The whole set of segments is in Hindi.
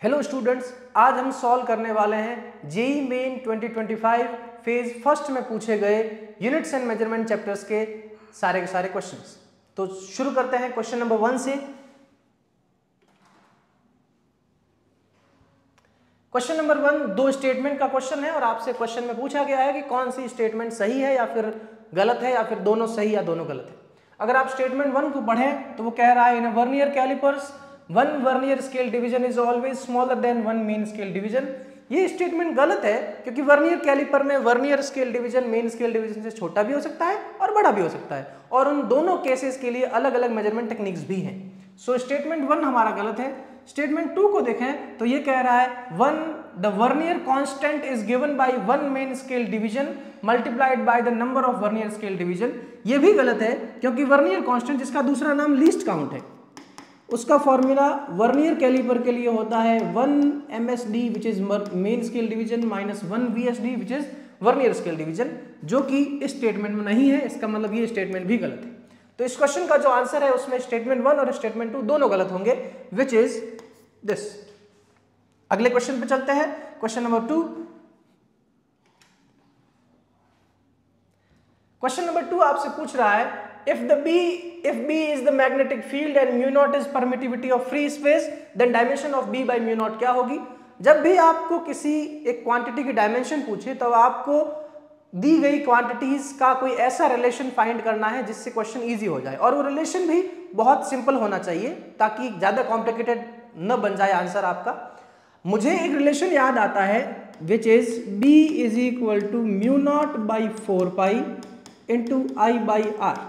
हेलो स्टूडेंट्स, आज हम सॉल्व करने वाले हैं जेईई मेन 2025 फेज फर्स्ट में पूछे गए यूनिट्स एंड मेजरमेंट चैप्टर्स के सारे क्वेश्चंस। तो शुरू करते हैं क्वेश्चन नंबर 1 से। क्वेश्चन नंबर 1 दो स्टेटमेंट का क्वेश्चन है और आपसे क्वेश्चन में पूछा गया है कि कौन सी स्टेटमेंट सही है या फिर गलत है या फिर दोनों सही या दोनों गलत है। अगर आप स्टेटमेंट 1 को पढ़ें तो वो कह रहा है in vernier callipers one vernier scale division is always smaller than one main scale division. ये स्टेटमेंट गलत है क्योंकि वर्नियर कैलिपर में vernier scale division main scale division से छोटा भी हो सकता है और बड़ा भी हो सकता है और उन दोनों केसेस के लिए अलग अलग मेजरमेंट टेक्निक्स भी हैं। सो स्टेटमेंट 1 हमारा गलत है। स्टेटमेंट 2 को देखें तो ये कह रहा है the vernier constant is given by one main scale division multiplied by the number of vernier scale division. ये भी गलत है क्योंकि वर्नियर कांस्टेंट जिसका दूसरा नाम लीस्ट काउंट है उसका फॉर्मूला वर्नियर कैलिपर के लिए होता है 1 MSD which is main scale division minus 1 VSD which is vernier scale division, जो कि इस स्टेटमेंट में नहीं है। इसका मतलब ये स्टेटमेंट भी गलत है। तो इस क्वेश्चन का जो आंसर है उसमें स्टेटमेंट 1 और स्टेटमेंट 2 दोनों गलत होंगे, विच इज दिस। अगले क्वेश्चन पे चलते हैं। Question number 2। क्वेश्चन नंबर 2 आपसे पूछ रहा है if B is the magnetic field and mu naught is permittivity of free space then dimension of B by mu naught क्या होगी। जब भी आपको किसी एक क्वांटिटी की डायमेंशन पूछे तो आपको दी गई क्वांटिटीज का कोई ऐसा रिलेशन फाइंड करना है जिससे क्वेश्चन इजी हो जाए और वो रिलेशन भी बहुत सिंपल होना चाहिए ताकि ज्यादा कॉम्प्लिकेटेड न बन जाए आंसर आपका। मुझे एक रिलेशन याद आता है which is B is equal to mu not by 4 pi into I by R.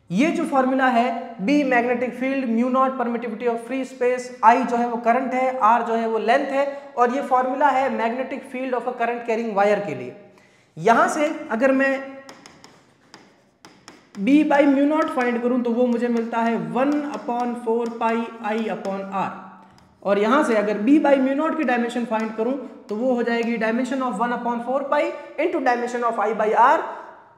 ये जो फॉर्मूला है B magnetic field, mu nought permittivity of free space, I जो है वो करंट है, R जो है वो लेंथ है और ये फॉर्मूला है magnetic field of a current carrying wire के लिए। यहां से अगर मैं B by mu naught find करूं तो वो मुझे मिलता है 1/4 पाई I अपॉन R और यहां से अगर B बाई म्यू नॉट की डायमेंशन फाइंड करूं तो वो हो जाएगी dimension of 1/4 pi into dimension of I by R।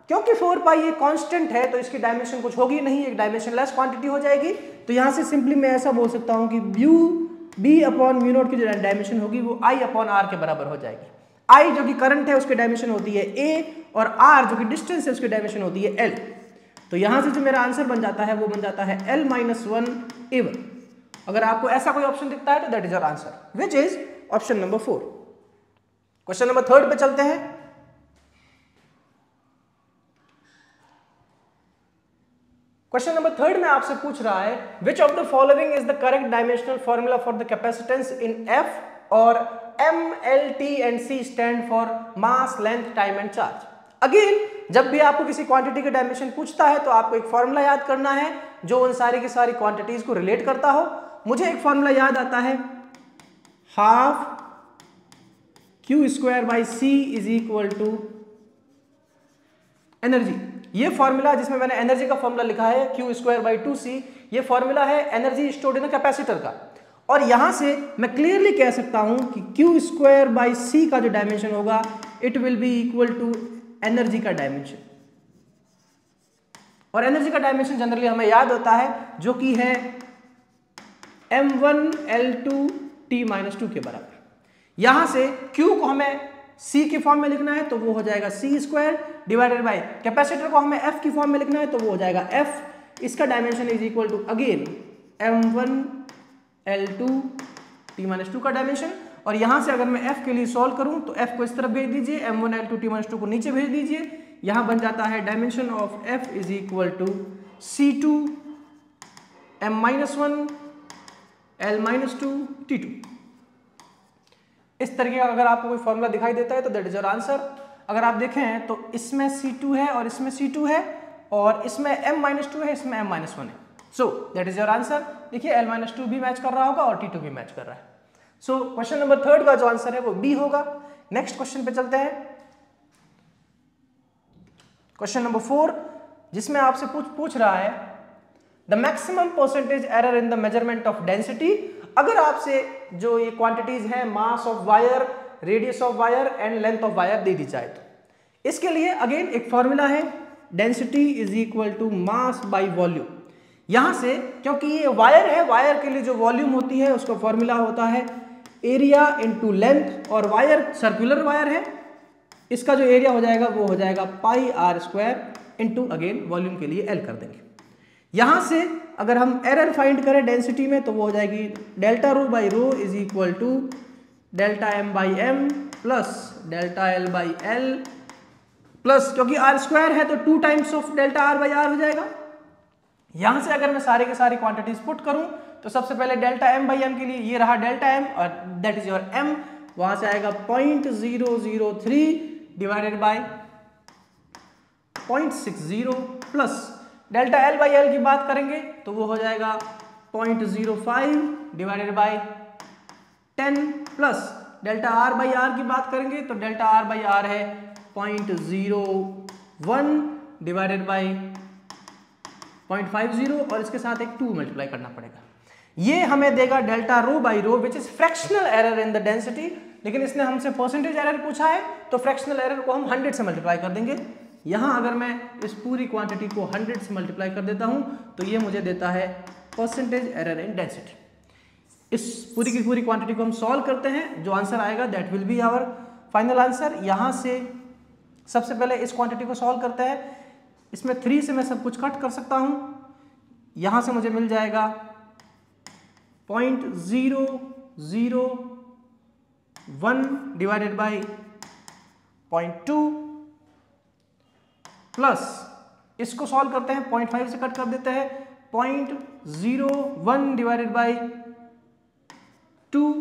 क्योंकि 4 पाई ये कांस्टेंट है तो इसकी डायमेंशन कुछ होगी नहीं, एक डायमेंशनलेस क्वांटिटी हो जाएगी। तो यहां से सिंपली मैं ऐसा बोल सकता हूं कि B अपॉन म्यू नॉट की जो डायमेंशन होगी वो I अपॉन R के बराबर हो जाएगी। I जो कि करंट है उसकी डायमेंशन होती है A और R जो कि डिस्टेंस है उसकी डायमेंशन होती है L। तो यहां से जो मेरा आंसर बन जाता है वो बन जाता है L-1 A1। अगर आपको ऐसा कोई ऑप्शन दिखता है तो that is your answer which is option number 4। Question number 3 पे चलते हैं। क्वेश्चन नंबर 3 में आपसे पूछ रहा है which of the following is the correct dimensional formula for the capacitance in F और M, L, T and C stand for mass, length, time and charge. Again जब भी आपको किसी क्वांटिटी का डायमेंशन पूछता है तो आपको एक फॉर्मूला याद करना है जो उन सारी की सारी क्वांटिटीज को रिलेट करता हो। मुझे एक फॉर्मूला याद आता है half Q square by C is equal to energy. ये फॉर्मूला जिसमें मैंने एनर्जी का फॉर्मूला लिखा है Q स्क्वायर बाई 2C, ये फॉर्मूला है एनर्जी स्टोर्ड इन कैपेसिटर का। और यहां से मैं क्लियरली कह सकता हूं कि Q स्क्वायर बाई C का जो डायमेंशन होगा it will be equal to energy का डायमेंशन। और एनर्जी का डायमेंशन जनरली हमें याद होता है जो कि है M1 L2 T-2 के बराबर। यहां से Q को हमें C की फॉर्म में लिखना है तो वो हो जाएगा C square divided by capacitor को हमें F की फॉर्म में लिखना है तो वो हो जाएगा F। इसका dimension is equal to again M1 L2 T-2 का डायमेंशन। और यहां से अगर मैं F के लिए सॉल्व करूं तो F को इस तरफ भेज दीजिए, M1 L2 T-2 को नीचे भेज दीजिए। यहां बन जाता है dimension of F is equal to C2 M-1 L-2 T2। इस तरीके का अगर आपको कोई फॉर्मूला दिखाई देता है तो दैट इज योर आंसर। अगर आप देखें तो इसमें C2 है और इसमें C2 है और इसमें M-2 है, इसमें M-1 है। सो दैट इज योर आंसर। देखिए L-2 भी मैच कर रहा होगा और T2 भी मैच कर रहा है। सो क्वेश्चन नंबर 3 का जो आंसर है वो B होगा। नेक्स्ट क्वेश्चन पे चलते हैं। क्वेश्चन नंबर 4 जिसमें आपसे पूछ रहा है the maximum percentage error in the measurement of density. अगर आपसे जो ये क्वांटिटीज हैं mass of wire, radius of wire and length of wire दे दी जाए तो इसके लिए अगेन एक फॉर्मूला है density is equal to mass by volume. यहां से क्योंकि ये वायर है, वायर के लिए जो वॉल्यूम होती है उसका फॉर्मूला होता है एरिया इंटू लेंथ, और वायर सर्कुलर वायर है, इसका जो एरिया हो जाएगा वो हो जाएगा pi R square into again volume के लिए एल कर देंगे। यहां से अगर हम एरर फाइंड करें डेंसिटी में तो वो हो जाएगी delta rho by rho is equal to delta m by m plus delta l by L plus, क्योंकि आर स्क्वायर है तो 2 times of delta r by r हो जाएगा। यहां से अगर मैं सारे के सारी क्वांटिटीज पुट करूं तो सबसे पहले डेल्टा एम बाई एम के लिए ये रहा डेल्टा एम और दैट इज योर एम, वहां से आएगा 0.003 divided by 0.60 plus delta l by l की बात करेंगे तो वो हो जाएगा 0.05 divided by 10 plus delta r by r की बात करेंगे तो डेल्टा आर बाई आर है 0.01 डिवाइडेड बाय 0.50 और इसके साथ एक 2 मल्टीप्लाई करना पड़ेगा। ये हमें देगा delta rho by row which is fractional error in the density, लेकिन इसने हमसे परसेंटेज एरर पूछा है तो फ्रैक्शनल एरर को हम 100 से मल्टीप्लाई कर देंगे। यहां अगर मैं इस पूरी क्वांटिटी को 100 से मल्टीप्लाई कर देता हूं तो ये मुझे देता है परसेंटेज एरर इन डेंसिटी। इस पूरी की पूरी क्वांटिटी को हम सॉल्व करते हैं, जो आंसर आएगा that will be our final answer. यहां से सबसे पहले इस क्वांटिटी को सॉल्व करते हैं, इसमें 3 से मैं सब कुछ कट कर सकता हूं, यहां से मुझे मिल जाएगा 0.001 डिवाइडेड बाई 0.2 प्लस इसको सॉल्व करते हैं 0.5 से कट कर देते हैं 0.01 डिवाइडेड बाई 2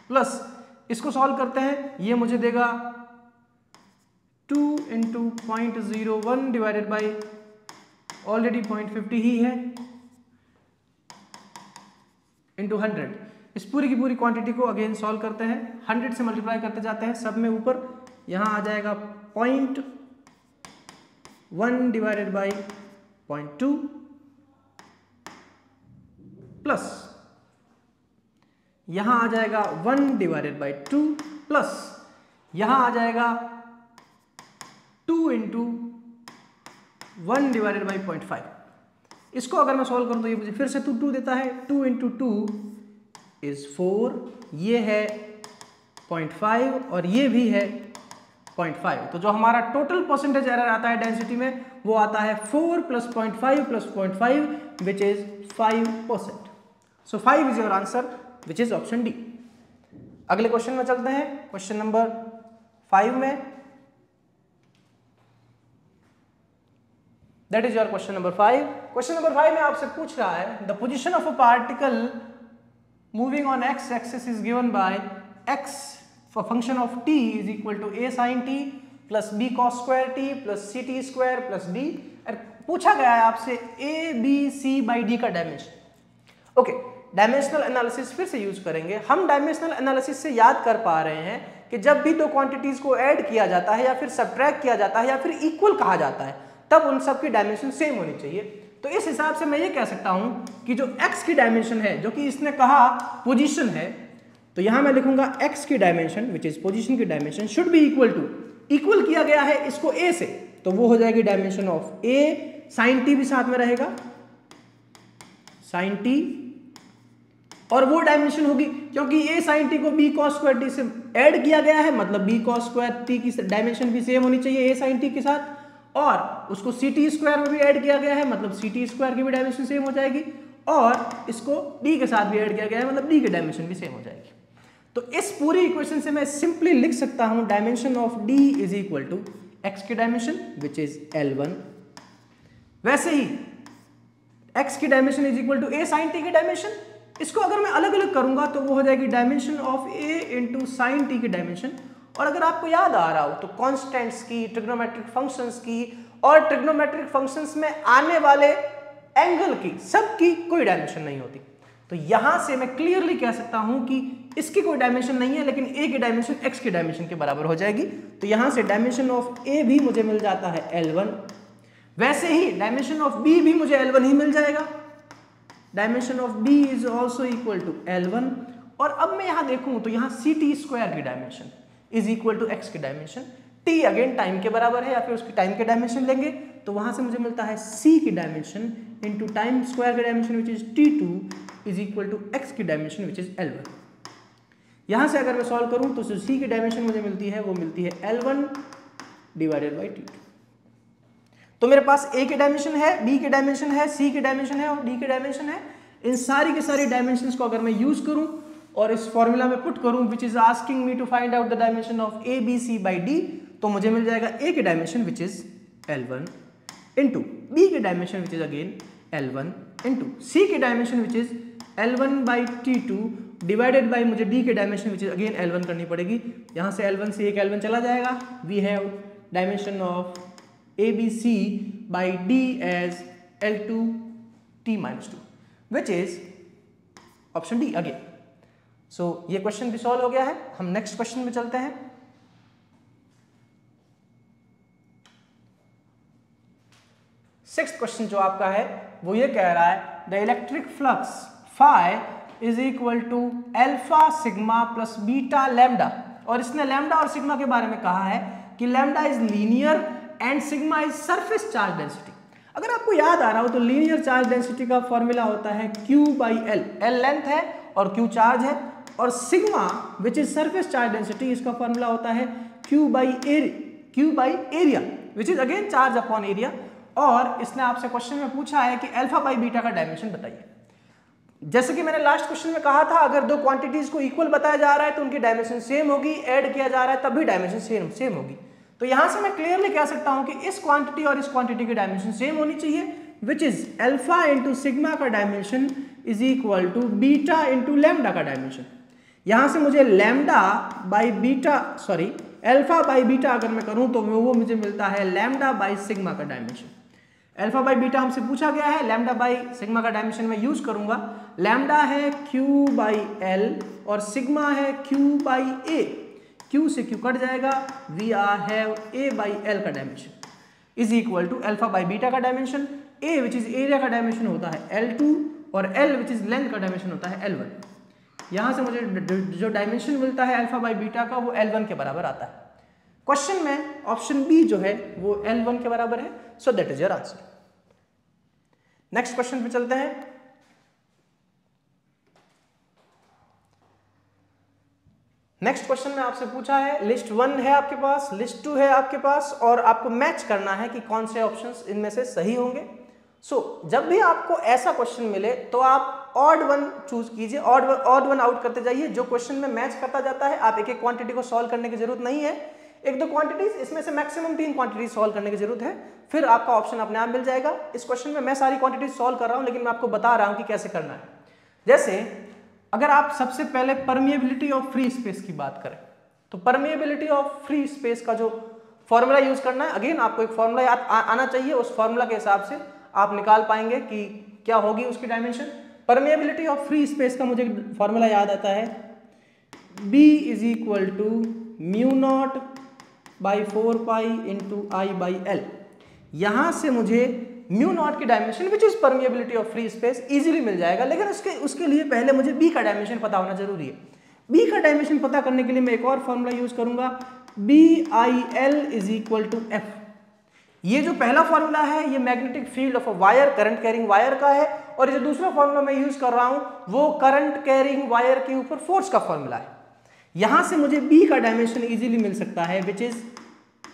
प्लस इसको सॉल्व करते हैं, ये मुझे देगा 2 इंटू 0.01 डिवाइडेड बाई ऑलरेडी 0.50 ही है इंटू 100। इस पूरी की पूरी क्वांटिटी को अगेन सॉल्व करते हैं, 100 से मल्टीप्लाई करते जाते हैं सब में ऊपर, यहां आ जाएगा 0.1 डिवाइडेड बाई 0.2 प्लस यहां आ जाएगा 1 डिवाइडेड बाई 2 प्लस यहां आ जाएगा 2 इंटू 1 डिवाइडेड बाई 0.5। इसको अगर मैं सॉल्व करूं तो ये मुझे फिर से 2 देता है, 2 इंटू 2 इज 4, ये है 0.5 और ये भी है 0.5। तो जो हमारा टोटल परसेंटेज एरर आता है डेंसिटी में वो आता है 4 प्लस 0.5 प्लस 0.5 which is 5%। So 5 is your answer which is option D. अगले क्वेश्चन में चलते हैं, क्वेश्चन नंबर 5 में, that is your question number 5। Question number 5 में आपसे पूछ रहा है the position of a particle moving on x axis is given by x for function of t is equal to a sin t plus b cos square t plus ct square plus d। पूछा गया है आपसे a b c by d का डायमेंशन। ओके, डायमेंशनल एनालिसिस फिर से यूज करेंगे। हम डायमेंशनल एनालिसिस से याद कर पा रहे हैं कि जब भी दो क्वांटिटीज को ऐड किया जाता है या फिर सब्ट्रैक्ट किया जाता है या फिर इक्वल कहा जाता है तब उन सब की डायमेंशन सेम होनी चाहिए। तो इस हिसाब से मैं ये कह सकता हूं कि जो x की डायमेंशन है, जो कि इसने कहा पोजीशन है, तो यहां मैं लिखूंगा x की डायमेंशन विच इज पोजीशन की dimension should be equal to, equal किया गया है इसको a से तो वो हो जाएगी dimension of a sin t भी साथ में रहेगा sin t, और वो डायमेंशन होगी क्योंकि a sin t को b cos स्क्वायर t से ऐड किया गया है, मतलब b cos स्क्वायर t की डायमेंशन भी सेम होनी चाहिए a sin t के साथ, और उसको ct स्क्वायर में भी ऐड किया गया है, मतलब ct स्क्वायर की भी डायमेंशन सेम हो जाएगी, और इसको d के साथ भी ऐड किया गया है, मतलब d की डायमेंशन भी सेम हो जाएगी। तो इस पूरी इक्वेशन से मैं सिंपली लिख सकता हूं dimension of d is equal to x की डायमेंशन विच इज L1, वैसे ही x की dimension is equal to a sin t की डायमेंशन। इसको अगर मैं अलग अलग करूंगा तो वो हो जाएगी dimension of a into sine T की डायमेंशन। और अगर आपको याद आ रहा हो तो कॉन्स्टेंट्स की, ट्रिग्नोमेट्रिक फंक्शंस की और ट्रिग्नोमेट्रिक फंक्शंस में आने वाले एंगल की, सबकी कोई डायमेंशन नहीं होती। तो यहां से मैं क्लियरली कह सकता हूं कि इसकी कोई डायमेंशन नहीं है, लेकिन a की डायमेंशन x की डायमेंशन के बराबर हो जाएगी। तो यहां से डायमेंशन ऑफ a भी मुझे मिल जाता है L1, वैसे ही डायमेंशन ऑफ b भी मुझे L1 ही मिल जाएगा, dimension of b is also equal to L1। और अब मैं यहां देखूं तो यहां ct स्क्वायर की dimension is equal to x की डायमेंशन, t अगेन टाइम के बराबर है या फिर उसकी टाइम के डायमेंशन लेंगे तो वहां से मुझे मिलता है c की डायमेंशन इंटू टाइम स्क्वायर की dimension which is t2 is equal to x की डायमेंशन विच इज L1। यहां से अगर मैं सॉल्व करूं तो सी की डायमेंशन मुझे मिलती है वो मिलती है L1 डिवाइडेड बाई T2। तो मेरे पास A की डायमेंशन है, B की डायमेंशन है, C की डायमेंशन है और D की डायमेंशन है। इन सारी के सारी डायमेंशंस को अगर मैं यूज करूं और इस फॉर्मूला में पुट करूं which is asking me to find out the dimension of A B C by D, तो मुझे मिल जाएगा A की dimension which is L1 into B की dimension which is again L1 into C की dimension which is L1 by T2 divided by मुझे D की dimension which is again L1 करनी पड़ेगी। यहां से L1 से एक L1 चला जाएगा। We have dimension of ABC by D as L2 T minus 2 which is option D again। So ये क्वेश्चन भी सॉल्व हो गया है। हम नेक्स्ट क्वेश्चन में चलते हैं। सिक्स्थ क्वेश्चन जो आपका है वो ये कह रहा है the electric flux phi is equal to alpha sigma plus beta lambda, और इसने लैम्डा और सिग्मा के बारे में कहा है कि lambda is linear and sigma is surface charge density. अगर आपको याद आ रहा हो तो लीनियर चार्ज डेंसिटी का फॉर्मूला होता है Q by L, L length है और Q चार्ज है, और sigma which is surface charge density इसका फॉर्मूला होता है Q by area which is again charge upon area. और इसने आपसे क्वेश्चन में पूछा है कि अल्फा बाई बीटा का डायमेंशन बताइए। जैसे कि मैंने लास्ट क्वेश्चन में कहा था, अगर दो क्वांटिटीज को इक्वल बताया जा रहा है तो उनकी डायमेंशन सेम होगी, ऐड किया जा रहा है तब भी डायमेंशन सेम होगी। तो यहां से मैं क्लियरली कह सकता हूं कि इस क्वांटिटी और इस क्वांटिटी की डायमेंशन सेम होनी चाहिए, which is alpha into sigma का dimension is equal to beta into lambda का डायमेंशन। यहां से मुझे lambda by beta alpha by beta अगर मैं करूं तो वो मुझे मिलता है लैम्डा बाई सिग्मा का डायमेंशन। अल्फा बाई बीटा हमसे पूछा गया है, लैम्डा बाई सिग्मा का डायमेंशन मैं यूज करूंगा। लैम्डा है Q बाई L और सिग्मा है Q बाई A, Q से Q कट जाएगा, we are have A by L का dimension is equal to alpha by beta का dimension, A which is area का डायमेंशन होता है L2 और L विच इज लेंथ का डायमेंशन होता है L1। यहां से मुझे जो डायमेंशन मिलता है अल्फा बाई बीटा का वो L1 के बराबर आता है। क्वेश्चन में ऑप्शन बी जो है वो L1 के बराबर है, सो that is your answer. Next question पे चलते हैं। नेक्स्ट क्वेश्चन में आपसे पूछा है लिस्ट 1 है आपके पास, लिस्ट 2 है आपके पास, और आपको मैच करना है कि कौन से ऑप्शंस इनमें से सही होंगे। जब भी आपको ऐसा क्वेश्चन मिले तो आप ऑड वन चूज कीजिए, ऑड वन आउट करते जाइए। जो क्वेश्चन में मैच करता जाता है आप एक एक क्वांटिटी को सॉल्व करने की जरूरत नहीं है, एक दो क्वांटिटीज, इसमें से मैक्सिमम 3 क्वांटिटीज सॉल्व करने की जरूरत है, फिर आपका ऑप्शन अपने आप मिल जाएगा। इस क्वेश्चन में मैं सारी क्वांटिटीज सॉल्व कर रहा हूं, लेकिन मैं आपको बता रहा हूं कि कैसे करना है। जैसे अगर आप सबसे पहले परमिएबिलिटी ऑफ फ्री स्पेस की बात करें तो परमिएबिलिटी ऑफ फ्री स्पेस का जो फॉर्मूला यूज करना है, अगेन आपको एक फॉर्मूला याद आना चाहिए, उस फॉर्मूला के हिसाब से आप निकाल पाएंगे कि क्या होगी उसकी dimension. Permeability of free space का मुझे फॉर्मूला याद आता है, B is equal to mu not by 4 pi into I by L. यहां से मुझे म्यू नॉट की dimension which is permeability of free space easily मिल जाएगा, लेकिन उसके लिए पहले मुझे बी का डायमेंशन पता होना जरूरी है। बी का डायमेंशन पता करने के लिए मैं एक और फॉर्मूला यूज करूंगा, B I L is equal to F. ये जो पहला फॉर्मूला है ये magnetic field of a wire, current carrying wire का है, और ये जो दूसरा फॉर्मूला मैं यूज कर रहा हूं वो करंट कैरिंग वायर के ऊपर फोर्स का फॉर्मूला है। यहां से मुझे बी का डायमेंशन इजीली मिल सकता है which is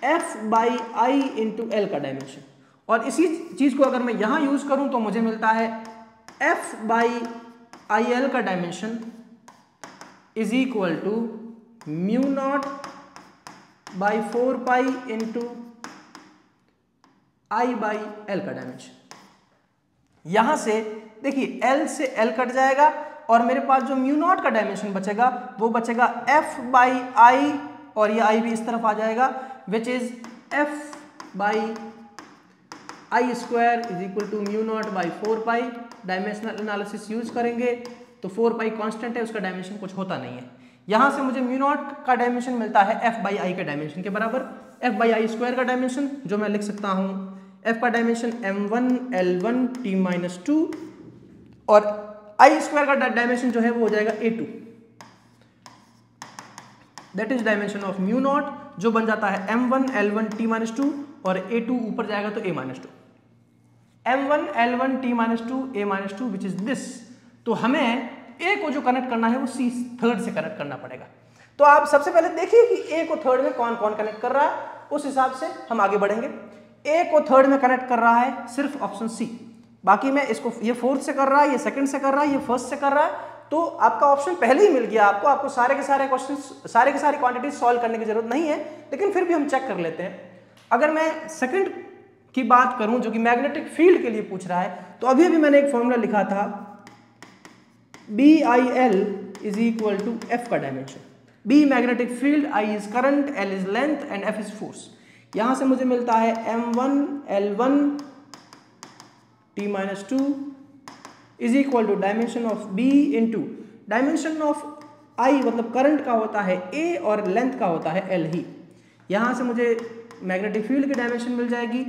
F by I into L का डायमेंशन, और इसी चीज को अगर मैं यहां यूज करूं तो मुझे मिलता है एफ बाई आई एल का dimension is equal to mu not by 4 pi into I by L का डायमेंशन। यहां से देखिए एल से एल कट जाएगा और मेरे पास जो म्यू नॉट का डायमेंशन बचेगा वो बचेगा एफ बाई आई, और ये आई भी इस तरफ आ जाएगा which is F by I square is equal to mu not by 4 pi. Dimensional analysis use करेंगे तो 4 पाई कांस्टेंट है, उसका डायमेंशन कुछ होता नहीं है। यहां से मुझे म्यू नॉट का डायमेंशन मिलता है एफ बाई आई के डायमेंशन के बराबर, एफ बाई आई स्क्वायर का डायमेंशन जो मैं लिख सकता हूं एफ का dimension m1 l1 t minus 2, और आई स्क्वायर का डायमेंशन जो है वो हो जाएगा a2, that is dimension of mu naught जो बन जाता है m1 l1 t माइनस 2, और a2 ऊपर जाएगा तो a minus 2, m1 l1 t minus 2 a minus 2 which is this. तो हमें ए को जो कनेक्ट करना है वो सी थर्ड से कनेक्ट करना पड़ेगा। तो आप सबसे पहले देखिए कि ए को थर्ड में कौन कौन कनेक्ट कर रहा है, उस हिसाब से हम आगे बढ़ेंगे। ए को थर्ड में कनेक्ट कर रहा है सिर्फ ऑप्शन सी, बाकी में इसको ये फोर्थ से कर रहा है, ये सेकंड से कर रहा है, ये फर्स्ट से कर रहा है। तो आपका ऑप्शन पहले ही मिल गया आपको सारे के सारे क्वेश्चन, सारे के सारी क्वांटिटीज सॉल्व करने की जरूरत नहीं है, लेकिन फिर भी हम चेक कर लेते हैं। अगर मैं सेकंड की बात करूं जो कि मैग्नेटिक फील्ड के लिए पूछ रहा है, तो अभी अभी मैंने एक फॉर्मूला लिखा था BIL is equal to F का dimension. B magnetic field, I is current, L is length and F is force. यहां से मुझे मिलता है M1 L1 T-2 is equal to dimension of B into dimension of I मतलब करंट का होता है A और लेंथ का होता है L ही। यहां से मुझे मैग्नेटिक फील्ड की डायमेंशन मिल जाएगी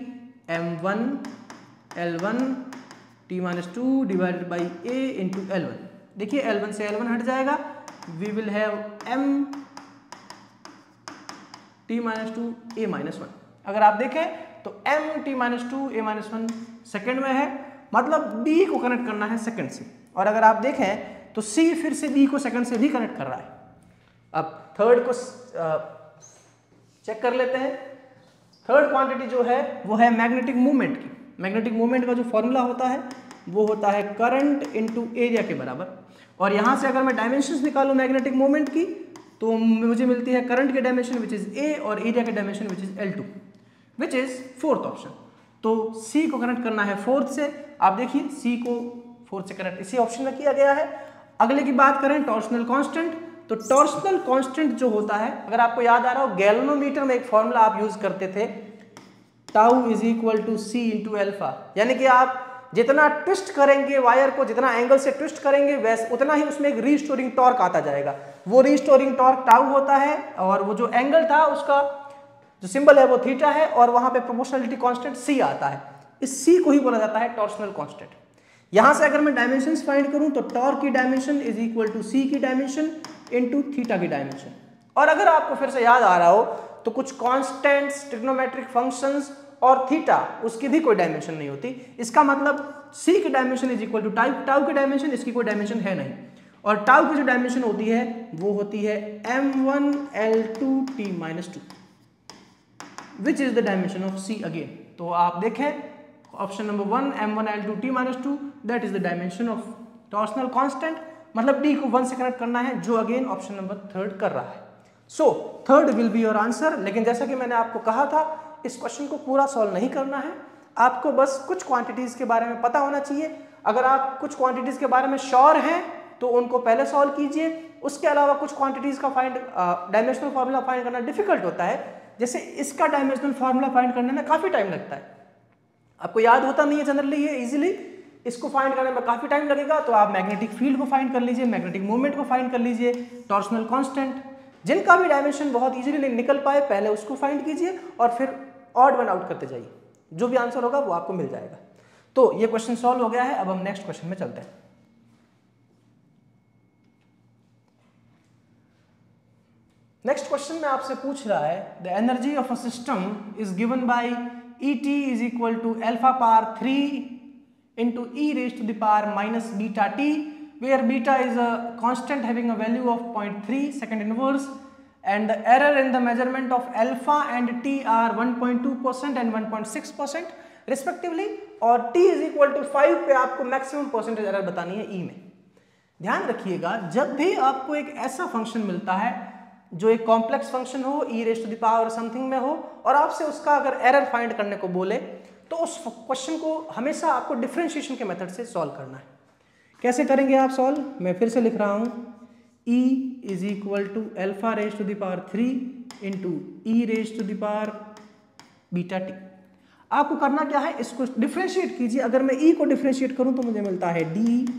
M1 L1 T-2 divided by A into L1। देखिए L1 से L1 हट जाएगा, we will have M T-2 A-1। अगर आप देखें तो M T-2 A-1 सेकंड में है, मतलब B को कनेक्ट करना है सेकंड से। और अगर आप देखें तो C फिर से B को सेकंड से भी कनेक्ट कर रहा है। अब थर्ड को चेक कर लेते हैं। थर्ड क्वांटिटी जो है वो है मैग्नेटिक मूवमेंट की। मैग्नेटिक मूवमेंट का जो फॉर्मूला होता है वो होता है करंट इनटू एरिया के बराबर। और यहां से अगर मैं डायमेंशंस निकालूं मैग्नेटिक मूवमेंट की, तो मुझे मिलती है करंट की डायमेंशन विच इज A और एरिया की dimension which is L2 which is fourth option. तो C को कनेक्ट करना है फोर्थ से। आप देखिए C को फोर्थ से कनेक्ट इसी ऑप्शन में किया गया है। अगले की बात करें टॉर्शनल कांस्टेंट, तो टॉर्शनल कांस्टेंट जो होता है, अगर आपको याद आ रहा हो गैल्वेनोमीटर में एक फॉर्मूला आप यूज करते थे, tau is equal to C into alpha. यानी कि आप जितना ट्विस्ट करेंगे वायर को, जितना एंगल से ट्विस्ट करेंगे वैसे उतना ही उसमें एक रीस्टोरिंग टॉर्क आता जाएगा। वो रीस्टोरिंग टॉर्क टाउ होता है और वो जो एंगल था उसका जो सिंबल है वो थीटा है और वहां पे प्रोपोर्शनलिटी कांस्टेंट C आता है। इस C को ही बोला जाता है टॉर्शनल कांस्टेंट। यहां से अगर मैं डायमेंशंस फाइंड करूं तो टॉर्क की dimension is equal to C की डायमेंशन इनटू थीटा की डायमेंशन। और अगर आपको फिर से याद आ रहा हो तो कुछ कांस्टेंट्स, ट्रिग्नोमेट्रिक फंक्शंस और थीटा उसकी भी कोई डायमेंशन नहीं होती। इसका मतलब C की dimension is equal to tau की डायमेंशन, इसकी कोई डायमेंशन है नहीं। और टाउ की जो डायमेंशन होती है वो होती है M1 L2 T-2 which is the dimension of C again. तो आप देखें option number 1 M1 L2 T-2 that is the dimension of torsional constant, मतलब D को 1 से कनेक्ट करना है, जो अगेन ऑप्शन नंबर थर्ड कर रहा है। So third will be your answer. लेकिन जैसा कि मैंने आपको कहा था, इस क्वेश्चन को पूरा सॉल्व नहीं करना है, आपको बस कुछ क्वांटिटीज के बारे में पता होना चाहिए। अगर आप कुछ क्वांटिटीज के बारे में श्योर हैं तो उनको पहले सॉल्व कीजिए। उसके अलावा कुछ क्वांटिटीज का डायमेंशनल फार्मूला फाइंड करना डिफिकल्ट होता है, जैसे इसका डायमेंशनल फार्मूला फाइंड करने में काफी टाइम लगता है, आपको याद होता नहीं है जनरली ये इजीली, इसको फाइंड करने में काफी टाइम लगेगा। तो आप मैग्नेटिक फील्ड को फाइंड कर लीजिए, मैग्नेटिक मूवमेंट को फाइंड कर लीजिए, टॉर्शनल कांस्टेंट, जिनका भी डायमेंशन बहुत इजीली निकल पाए पहले उसको फाइंड कीजिए और फिर ऑड वन आउट करते जाइए, जो भी आंसर होगा वो आपको मिल जाएगा। तो ये क्वेश्चन सॉल्व हो गया है। अब हम नेक्स्ट क्वेश्चन में चलते हैं। नेक्स्ट क्वेश्चन में आपसे पूछ रहा है the energy of a system is given by ET is equal to alpha power 3 into E raise to the power minus beta T, where beta is a constant having a value of 0.3 second inverse and the error in the measurement of alpha and T are 1.2% and 1.6% respectively, और T is equal to 5 पे आपको मैक्सिमम परसेंटेज एरर बतानी है E में। ध्यान रखिएगा, जब भी आपको एक ऐसा फंक्शन मिलता है जो एक कॉम्प्लेक्स फंक्शन हो, E raise to the power something में हो, और आपसे उसका अगर एरर फाइंड करने को बोले, तो उस क्वेश्चन को हमेशा आपको डिफरेंशिएशन के मेथड से सॉल्व करना है। कैसे करेंगे आप सॉल्व? मैं फिर से लिख रहा हूं, E is equal to alpha raise to the power 3 into E raise to the power beta T। आपको करना क्या है, इसको डिफरेंशिएट कीजिए। अगर मैं E को डिफरेंशिएट करूं तो मुझे मिलता है D,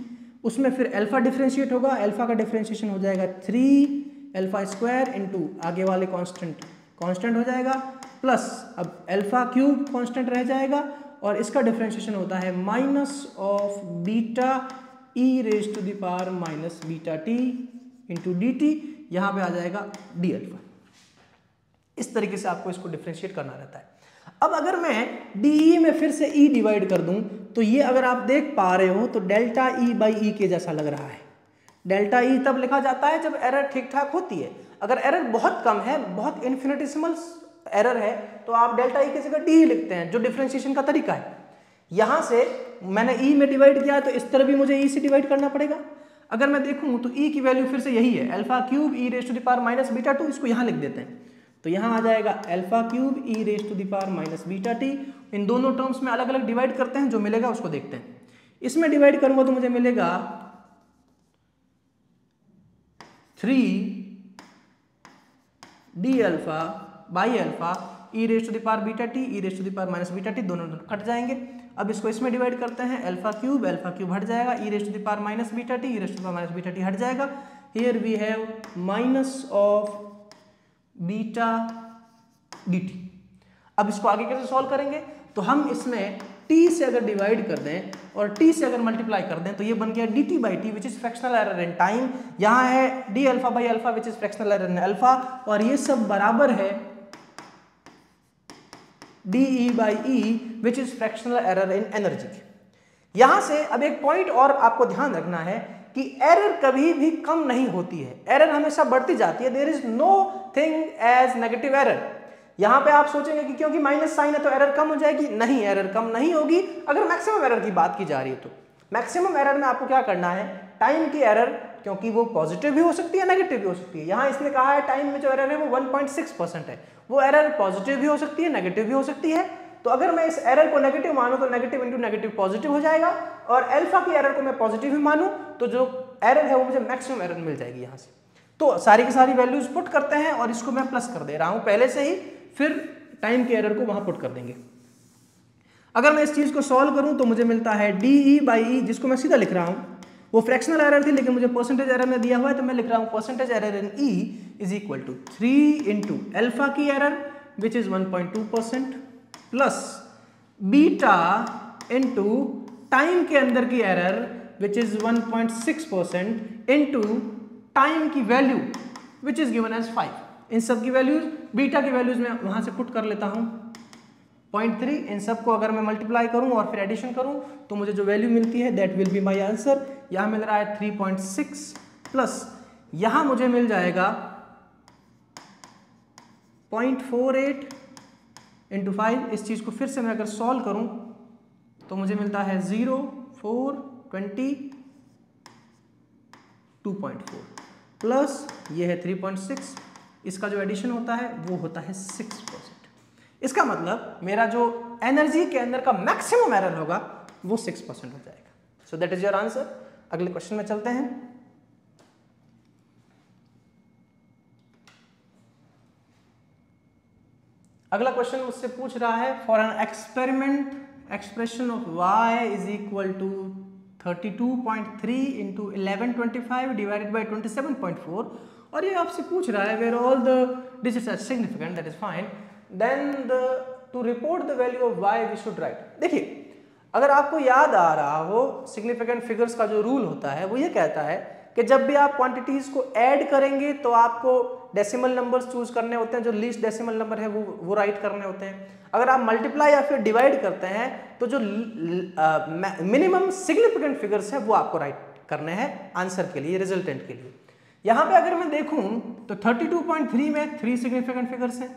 उसमें फिर अल्फा डिफरेंशिएट होगा, अल्फा का डिफरेंशिएशन हो जाएगा 3 अल्फा स्क्वायर इंटू आगे वाले कांस्टेंट हो जाएगा, प्लस अब अल्फा क्यूब कांस्टेंट रह जाएगा, और इसका डिफरेंशिएशन होता है minus of beta E raise to the power minus beta T into dt, यहाँ पे आ जाएगा d अल्फा। इस तरीके से आपको इसको डिफरेंशिएट करना रहता है। अब अगर मैं DE में फिर से E डिवाइड कर दूं, तो ये अगर आप देख पा रहे हो तो डेल्टा E बाई E के जैसा लग रहा है। डेल्टा ई तब लिखा जाता है जब एरर ठीक ठाक होती है। अगर एरर बहुत कम है, बहुत इन्फिनिटेसिमल एरर है, तो आप डेल्टा ई की जगह डी ही लिखते हैं, जो डिफरेंशिएशन का तरीका है। यहां से मैंने ई में डिवाइड किया है, तो इस तरह भी मुझे ई से डिवाइड करना पड़ेगा। अगर मैं देखूं तो ई की वैल्यू फिर से यही है, alpha cube e raise to the power minus beta two. इसको यहां लिख देते हैं, तो यहां आ जाएगा alpha cube e raise to the power minus beta T. इन दोनों टर्म्स में अलग अलग डिवाइड करते हैं, जो मिलेगा उसको देखते हैं। इसमें डिवाइड करूंगा तो मुझे मिलेगा 3 d alpha by alpha e raise to the power beta T e raise to the power minus beta t, दोनों कट जाएंगे। अब इसको इसमें डिवाइड करते हैं, अल्फा क्यूब हट जाएगा, e raise to the power minus beta T e raise to the power minus beta T हट जाएगा। Here we have minus of beta dt। अब इसको आगे कैसे सॉल्व करेंगे, तो हम इसमें t से अगर डिवाइड कर दें और t से अगर मल्टीप्लाई कर दें तो ये बन गया dt by T which is fractional error in time. यहाँ है d alpha by alpha which is fractional error in alpha, और ये सब बराबर है de by E which is fractional error in energy. यहां से अब एक पॉइंट और आपको ध्यान रखना है कि एरर कभी भी कम नहीं होती है, एरर हमेशा बढ़ती जाती है। There is no thing as negative error. यहां पे आप सोचेंगे कि क्योंकि माइनस साइन है तो एरर कम हो जाएगी, नहीं, एरर कम नहीं होगी। अगर मैक्सिमम एरर की बात की जा रही है तो मैक्सिमम एरर में आपको क्या करना है, टाइम की एरर, क्योंकि वो पॉजिटिव भी हो सकती है नेगेटिव भी हो सकती है। यहां इसने कहा है टाइम में जो एरर है वो 1.6% है, वो एरर पॉजिटिव भी हो सकती है नेगेटिव भी हो सकती है। तो अगर मैं इस एरर को नेगेटिव मानूं तो नेगेटिव इंटू नेगेटिव पॉजिटिव हो जाएगा, और अल्फा की एरर को मैं पॉजिटिव ही मानूं तो जो एरर है वो मुझे मैक्सिमम एरर मिल जाएगी यहां से। तो सारी की सारी वैल्यूज पुट करते हैं और इसको मैं प्लस कर दे रहा हूं पहले से ही, फिर टाइम के एरर को वहां पुट कर देंगे। अगर मैं इस चीज को सॉल्व करूं तो मुझे मिलता है डी बाई ई, जिसको मैं सीधा लिख रहा हूं, वो फ्रैक्शनल एरर थी लेकिन मुझे परसेंटेज एरर में दिया हुआ है, तो मैं लिख रहा हूं percentage error in e is equal to 3 into alpha की error which is 1.2% plus beta into time के अंदर की error which is 1.6% into time की value which is given as 5। इन सब की वैल्यूज, बीटा की वैल्यूज मैं वहां से पुट कर लेता हूं 0.3। इन सब को अगर मैं मल्टीप्लाई करूं और फिर एडिशन करूं तो मुझे जो वैल्यू मिलती है that will be my answer. यहां मिल रहा है 3.6 प्लस यहां मुझे मिल जाएगा 0.48 इंटू 5। इस चीज को फिर से मैं अगर सॉल्व करूं तो मुझे मिलता है 2.4 प्लस ये है 3.6, इसका जो एडिशन होता है वो होता है 6%। इसका मतलब मेरा जो एनर्जी के अंदर का मैक्सिमम एरर होगा वो 6% हो जाएगा। So that is your answer. अगले क्वेश्चन में चलते हैं। अगला क्वेश्चन मुझसे पूछ रहा है for an experiment expression of y is equal to 32.3 into 1125 divided by 27.4, और ये आपसे पूछ रहा है where all the digits are significant, that is fine, then to report the value of y we should write. देखिए, अगर आपको याद आ रहा हो सिग्निफिकेंट फिगर्स का जो रूल होता है वो ये कहता है कि जब भी आप क्वांटिटीज को ऐड करेंगे तो आपको डेसिमल नंबर्स चूज करने होते हैं, जो लीस्ट डेसिमल नंबर है वो राइट करने होते हैं। अगर आप मल्टीप्लाई या फिर डिवाइड करते हैं तो जो मिनिमम सिग्निफिकेंट फिगर्स है वो आपको राइट करने हैं आंसर के लिए, रिजल्टेंट के लिए। यहां पे अगर मैं देखूं तो 32.3 में 3 सिग्निफिकेंट फिगर्स हैं,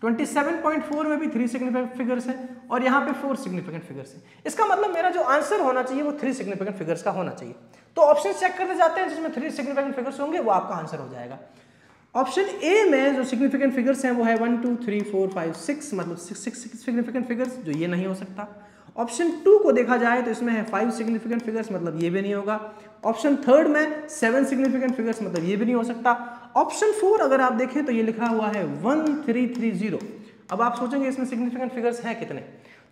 27.4 में भी 3 सिग्निफिकेंट फिगर्स हैं, और यहाँ पे 4 सिग्निफिकेंट फिगर्स हैं। इसका मतलब मेरा जो आंसर होना चाहिए वो 3 सिग्निफिकेंट फिगर्स का होना चाहिए। तो ऑप्शन चेक करते जाते हैं, जिसमें 3 सिग्निफिकेंट फिगर्स होंगे वो आपका आंसर हो जाएगा। ऑप्शन ए में जो सिग्निफिकेंट फिगर्स हैं वो है 1 2 3 4 5 6, मतलब 6 सिग्निफिकेंट फिगर्स, जो ये नहीं हो सकता। ऑप्शन 2 को देखा जाए तो इसमें है 5 सिग्निफिकेंट फिगर्स, मतलब ये भी नहीं होगा। ऑप्शन 3 में 7 सिग्निफिकेंट फिगर्स, मतलब ये भी नहीं हो सकता। ऑप्शन 4 अगर आप देखें तो ये लिखा हुआ है 1330। अब आप सोचेंगे इसमें सिग्निफिकेंट फिगर्स हैं कितने,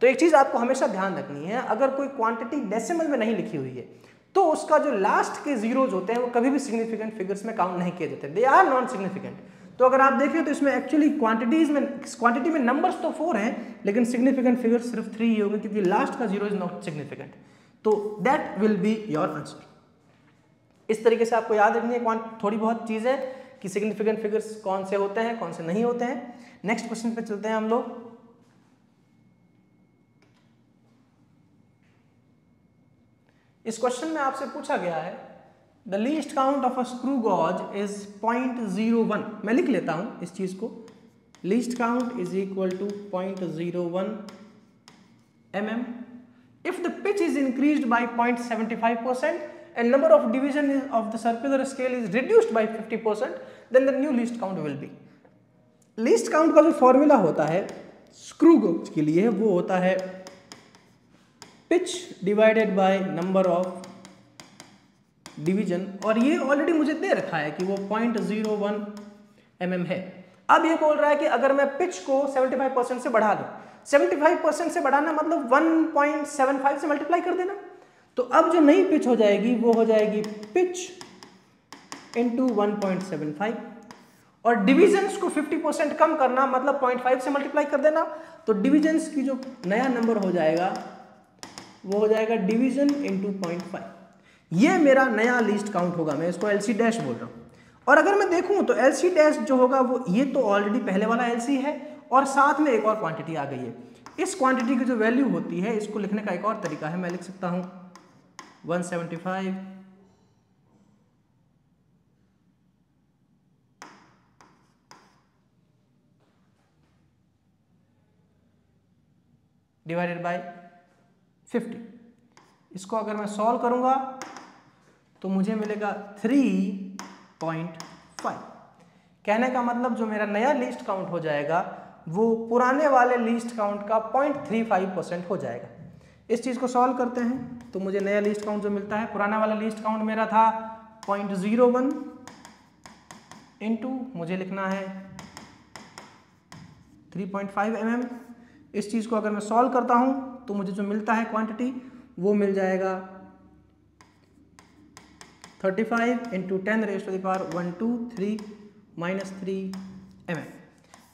तो एक चीज आपको हमेशा ध्यान रखनी है, अगर कोई क्वांटिटी डेसिमल में नहीं लिखी हुई है तो उसका जो लास्ट के जीरोज होते हैं वो कभी भी सिग्निफिकेंट फिगर्स में काउंट नहीं किए जाते, दे आर नॉन सिग्निफिकेंट। तो अगर आप देखें तो इसमें एक्चुअली क्वांटिटी में नंबर्स तो 4 हैं लेकिन सिग्निफिकेंट फिगर्स सिर्फ 3 ही होंगे, क्योंकि लास्ट का जीरो इज नॉट सिग्निफिकेंट। तो that will be your answer. इस तरीके से आपको याद रखनी है थोड़ी बहुत चीजें कि सिग्निफिकेंट फिगर्स कौन से होते हैं कौन से नहीं होते हैं। नेक्स्ट क्वेश्चन पे चलते हैं हम लोग। इस क्वेश्चन में आपसे पूछा गया है the least count of a screw gauge is 0.01। मैं लिख लेता हूं इस चीज को, least count is equal to 0.01 mm if the pitch is increased by 0.75% and number of division of the circular scale is reduced by 50%, then the new least count will be। Least count का जो फॉर्मूला होता है स्क्रू गॉज के लिए वो होता है pitch divided by number of division, और ये ऑलरेडी मुझे दे रखा है कि वो 0.01 mm है। अब ये बोल रहा है कि अगर मैं पिच को 75% से बढ़ा दूं, 75% से बढ़ाना मतलब 1.75 से मल्टीप्लाई कर देना, तो अब जो नई पिच हो जाएगी वो हो जाएगी पिच इंटू 1.75, और डिविजन्स को 50% कम करना मतलब 0.5 से मल्टीप्लाई कर देना, तो डिविजन्स की जो नया नंबर हो जाएगा वो हो जाएगा डिवीजन इंटू 0.5। ये मेरा नया लीस्ट काउंट होगा, मैं इसको एलसी डैश बोल रहा हूँ। और अगर मैं देखूं तो एलसी डैश जो होगा वो ये तो ऑलरेडी पहले वाला एलसी है, और साथ में एक और क्वांटिटी आ गई है। इस क्वांटिटी की जो वैल्यू होती है, इसको लिखने का एक और तरीका है, मैं लिख सकता हूं 175 डिवाइडेड बाय 50। इसको अगर मैं सॉल्व करूंगा तो मुझे मिलेगा 3.5। कहने का मतलब जो मेरा नया लीस्ट काउंट हो जाएगा वो पुराने वाले लीस्ट काउंट का 0.35% हो जाएगा। इस चीज़ को सॉल्व करते हैं तो मुझे नया लीस्ट काउंट जो मिलता है, पुराना वाला लीस्ट काउंट मेरा था 0.01 इंटू मुझे लिखना है 3.5 mm। इस चीज़ को अगर मैं सॉल्व करता हूं तो मुझे जो मिलता है क्वांटिटी वो मिल जाएगा 35 इंटू 10⁻⁻⁰3 -3 mm।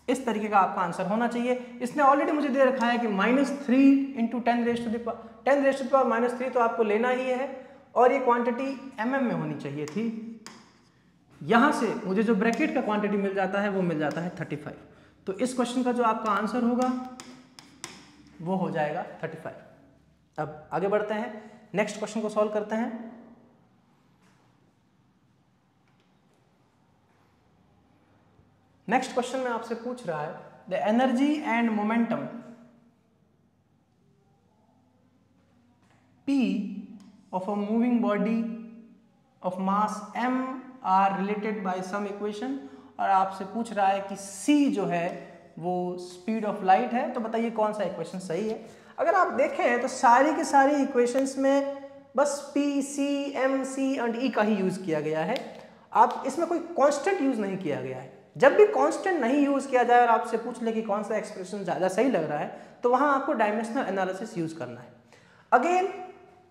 इस तरीके का आपका आंसर होना चाहिए। इसने ऑलरेडी मुझे दे रखा है कि -3 इंटू 10⁻⁻3 तो आपको लेना ही है, और ये क्वांटिटी mm में होनी चाहिए थी। यहाँ से मुझे जो ब्रैकेट का क्वांटिटी मिल जाता है वो मिल जाता है 35। तो इस क्वेश्चन का जो आपका आंसर होगा वो हो जाएगा 35। अब आगे बढ़ते हैं, नेक्स्ट क्वेश्चन को सॉल्व करते हैं। नेक्स्ट क्वेश्चन में आपसे पूछ रहा है the energy and momentum P of a moving body of mass m are related by some equation, और आपसे पूछ रहा है कि C जो है वो स्पीड ऑफ लाइट है। तो बताइए कौन सा इक्वेशन सही है। अगर आप देखें तो सारी की सारी इक्वेशंस में बस P, C, M, C and E का ही यूज किया गया है। आप इसमें कोई कांस्टेंट यूज नहीं किया गया है। जब भी कांस्टेंट नहीं यूज किया जाए और आपसे पूछ ले कि कौन सा एक्सप्रेशन ज़्यादा सही लग रहा है, तो वहां आपको डायमेंशनल एनालिसिस यूज करना है। अगेन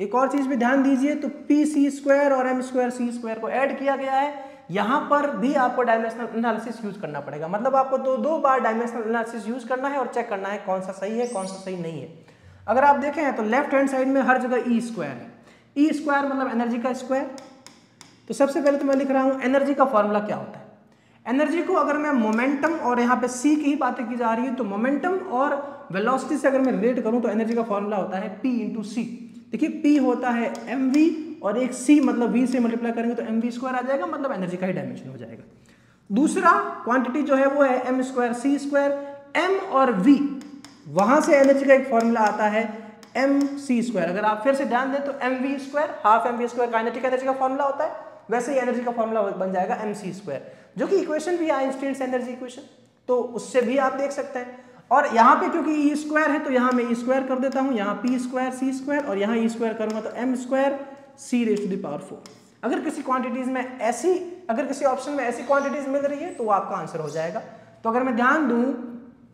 एक और चीज भी ध्यान दीजिए, तो p² और m²c² को ऐड किया गया है, यहां पर भी आपको डायमेंशनल एनालिसिस यूज करना पड़ेगा। मतलब आपको दो बार डायमेंशनल एनालिसिस यूज करना है और चेक करना है कौन सा सही है कौन सा सही नहीं है। अगर आप देखें तो लेफ्ट हैंड साइड में हर जगह e² है। e² मतलब एनर्जी का स्क्वायर। तो सबसे पहले तो मैं लिख रहा हूं एनर्जी का फॉर्मूला क्या होता है। एनर्जी को अगर मैं मोमेंटम और यहाँ पे c की ही बातें की जा रही है, तो मोमेंटम और वेलोसिटी से अगर मैं रिलेट करूं तो एनर्जी का फॉर्मूला होता है p × c। देखिए p होता है mv और एक c मतलब v से मल्टीप्लाई करेंगे तो mv² आ जाएगा, मतलब एनर्जी का ही डायमेंशन हो जाएगा। दूसरा क्वांटिटी जो है वो है m² c²। m और v वहां से एनर्जी का एक फॉर्मूला आता है mc²। अगर आप फिर से ध्यान दें तो mv², half mv² kinetic energy का फॉर्मूला होता है, वैसे ही एनर्जी का फॉर्मूला बन जाएगा mc², जो कि इक्वेशन भी है आइंस्टीन्स एनर्जी इक्वेशन, तो उससे भी आप देख सकते हैं। और यहाँ पे क्योंकि e² है तो यहाँ मैं e² कर देता हूँ, यहाँ p² c² और यहाँ e² करूंगा तो m² c⁻⁴। अगर किसी क्वांटिटीज में ऐसी, अगर किसी ऑप्शन में ऐसी क्वांटिटीज मिल रही है तो वो आपका आंसर हो जाएगा। तो अगर मैं ध्यान दूं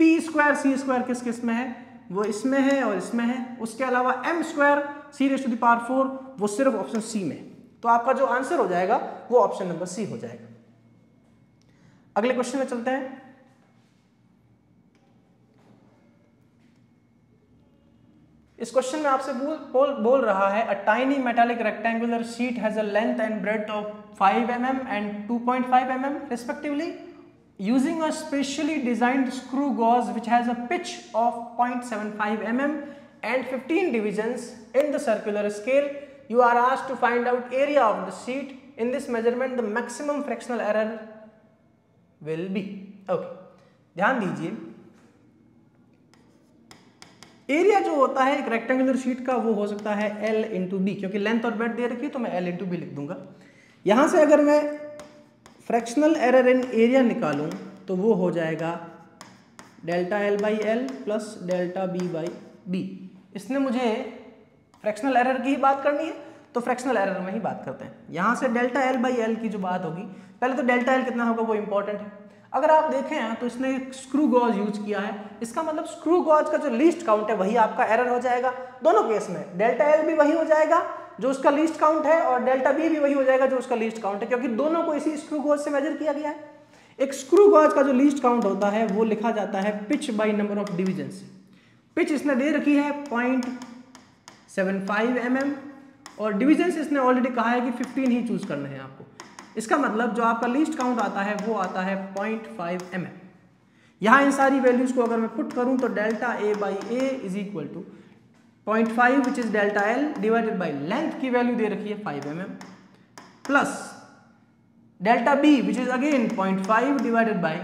p² c² किस किस में है, वो इसमें है और इसमें है। उसके अलावा m² c⁻⁴ वो सिर्फ ऑप्शन सी में। तो आपका जो आंसर हो जाएगा वो ऑप्शन नंबर सी हो जाएगा। अगले क्वेश्चन में चलते हैं। इस क्वेश्चन में आपसे बोल रहा है a tiny metallic rectangular sheet has a length and breadth of 5 mm and 2.5 mm respectively using a specially designed screw gauze which has a pitch of 0.75 mm and 15 divisions in the circular scale. You are asked to find out area of the sheet in this measurement the maximum fractional error will be. Okay, ध्यान दीजिए, एरिया जो होता है एक रेक्टेंगुलर शीट का वो हो सकता है L इंटू बी, क्योंकि लेंथ और ब्रेड्थ दे रखी है तो मैं L इंटू बी लिख दूंगा। यहां से अगर मैं फ्रैक्शनल एरर इन एरिया निकालूं तो वो हो जाएगा delta L by L plus delta B by B. इसने मुझे फ्रैक्शनल एरर की ही बात करनी है तो फ्रैक्शनल एरर में ही बात करते हैं। यहां से डेल्टा L बाई एल की जो बात होगी, पहले तो डेल्टा L कितना होगा वो इंपॉर्टेंट है। अगर आप देखें तो इसने स्क्रू गॉज यूज किया है, इसका मतलब स्क्रू गॉज का जो लीस्ट काउंट है वही आपका एरर हो जाएगा। दोनों केस में डेल्टा L भी वही हो जाएगा जो उसका लीस्ट काउंट है और डेल्टा B भी वही हो जाएगा जो उसका लीस्ट काउंट है, क्योंकि दोनों को इसी स्क्रू गॉज से मेजर किया गया है। एक स्क्रू गॉज का जो लीस्ट काउंट होता है वो लिखा जाता है pitch by number of division से। पिच इसने दे रखी है 0.75 mm और डिवीजन इसने ऑलरेडी कहा है कि 15 ही चूज करने हैं आपको। इसका मतलब जो आपका लीस्ट काउंट आता है वो आता है 0.5 mm। यहाँ इन सारी वैल्यूज को अगर मैं पुट करूं तो delta A by A is equal to 0.5 which is delta L divided by length की वैल्यू दे रखी है 5 mm plus delta B which is again 0.5 divided by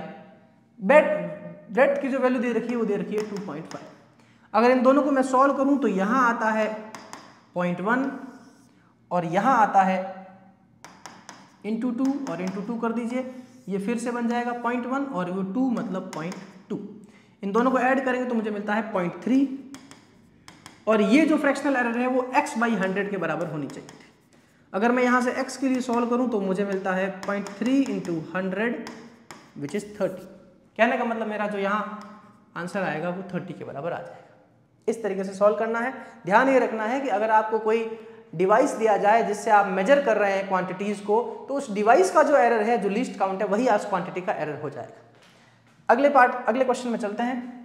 breadth की जो वैल्यू दे रखी है वो दे रखी है 2.5। अगर इन दोनों को मैं सॉल्व करूं तो यहां आता है 0.1 और यहां आता है इंटू 2 और इंटू 2 कर दीजिए, ये फिर से बन जाएगा 0.1 और वो 2 मतलब 0.2। इन दोनों को ऐड करेंगे तो मुझे मिलता है 0.3 और ये जो फ्रैक्शनल एरर है वो x बाई 100 के बराबर होनी चाहिए थी। अगर मैं यहाँ से x के लिए सॉल्व करूँ तो मुझे मिलता है 0.3 इंटू 100 विच इज 30। कहने का मतलब मेरा जो यहाँ आंसर आएगा वो 30 के बराबर आ जाएगा। इस तरीके से सॉल्व करना है। ध्यान ये रखना है कि अगर आपको कोई डिवाइस दिया जाए जिससे आप मेजर कर रहे हैं क्वांटिटीज को, तो उस डिवाइस का जो एरर है, जो लीस्ट काउंट है, वही आज क्वांटिटी का एरर हो जाएगा। अगले क्वेश्चन में चलते हैं।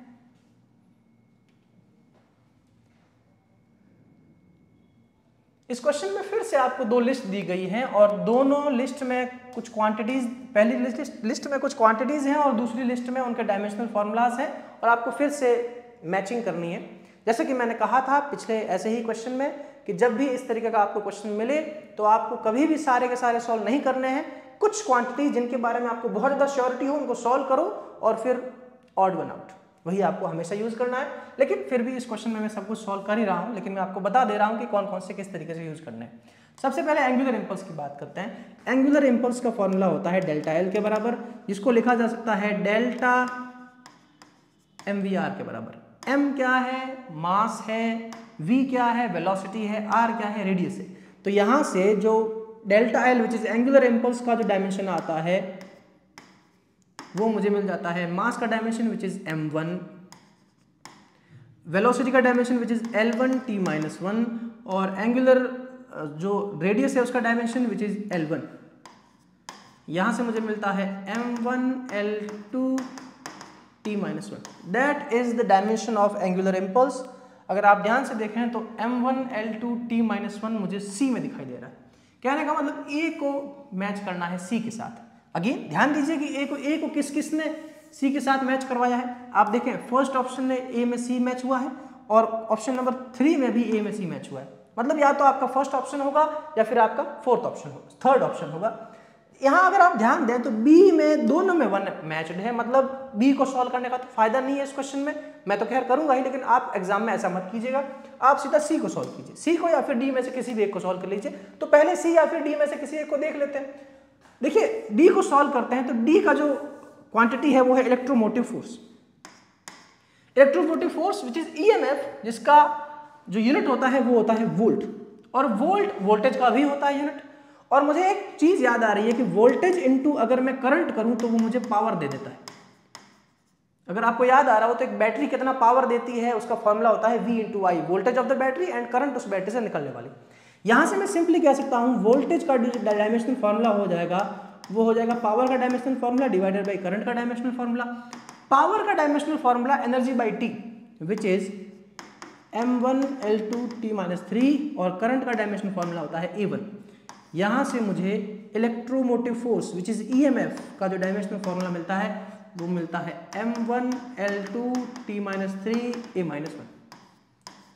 इस क्वेश्चन में फिर से आपको दो लिस्ट दी गई हैं और दोनों लिस्ट में कुछ क्वांटिटीज, पहली लिस्ट में कुछ क्वांटिटीज हैं और दूसरी लिस्ट में उनके डायमेंशनल फॉर्मूलाज हैं और आपको फिर से मैचिंग करनी है। जैसे कि मैंने कहा था पिछले ऐसे ही क्वेश्चन में कि जब भी इस तरीके का आपको क्वेश्चन मिले तो आपको कभी भी सारे के सारे सॉल्व नहीं करने हैं। कुछ क्वांटिटी जिनके बारे में आपको बहुत ज़्यादा श्योरिटी हो उनको सॉल्व करो और फिर ऑड वन आउट, वही आपको हमेशा यूज करना है। लेकिन फिर भी इस क्वेश्चन में मैं सब कुछ सॉल्व कर ही रहा हूँ, लेकिन मैं आपको बता दे रहा हूँ कि कौन कौन से किस तरीके से यूज करने हैं। सबसे पहले एंगुलर इंपल्स की बात करते हैं। एंगुलर इंपल्स का फॉर्मूला होता है डेल्टा एल के बराबर, जिसको लिखा जा सकता है डेल्टा mvr के बराबर। m क्या है? मास है। v क्या है? वेलोसिटी है। r क्या है? रेडियस है। तो यहां से जो delta L which is angular impulse का जो डायमेंशन आता है वो मुझे मिल जाता है मास का dimension which is m1, velocity का dimension which is l1 t-1 और एंगुलर जो रेडियस है उसका डायमेंशन विच इज l1। यहां से मुझे मिलता है m1 l2 t-1। That is the dimension of angular impulse. अगर आप ध्यान से देखें तो m1 l2 t-1 मुझे c में दिखाई दे रहा है। कहने का मतलब a को मैच करना है c के साथ। अगेन ध्यान दीजिए कि a को किसने c के साथ मैच करवाया है। आप देखें फर्स्ट ऑप्शन में a में c मैच हुआ है और ऑप्शन नंबर 3 में भी a में c मैच हुआ है। मतलब या तो आपका फर्स्ट ऑप्शन होगा या फिर आपका फोर्थ ऑप्शन होगा, थर्ड ऑप्शन होगा। यहाँ अगर आप ध्यान दें तो B में दोनों में 1 मैच्ड है, मतलब B को सॉल्व करने का तो फायदा नहीं है इस क्वेश्चन में। मैं तो खैर करूंगा ही, लेकिन आप एग्जाम में ऐसा मत कीजिएगा। आप सीधा C को सॉल्व कीजिए, C को या फिर D में से किसी भी एक को सॉल्व कर लीजिए। तो पहले C या फिर D में से किसी एक को देख लेते हैं। देखिए D को सॉल्व करते हैं तो D का जो क्वांटिटी है वो है electromotive force. Electromotive force which is EMF, जिसका जो यूनिट होता है वो होता है वोल्ट, और वोल्ट वोल्टेज का भी होता है यूनिट। और मुझे एक चीज याद आ रही है कि वोल्टेज इनटू अगर मैं करंट करूं तो वो मुझे पावर दे देता है। अगर आपको याद आ रहा हो तो एक बैटरी कितना पावर देती है उसका फॉर्मूला होता है V into I, voltage of the battery and current उस बैटरी से निकलने वाली। यहां से मैं सिंपली कह सकता हूं वोल्टेज का डायमेंशनल फॉर्मूला हो जाएगा, वो हो जाएगा पावर का dimensional formula divided by current का डायमेंशनल फॉर्मूला। पावर का dimensional formula energy by T which is m1 l2 t-3 और करंट का डायमेंशनल फॉर्मूला होता है A1। यहां से मुझे electromotive force which is EMF का जो डायमेंशनल फॉर्मूला मिलता है वो मिलता है m1 l2 t-3 A-1।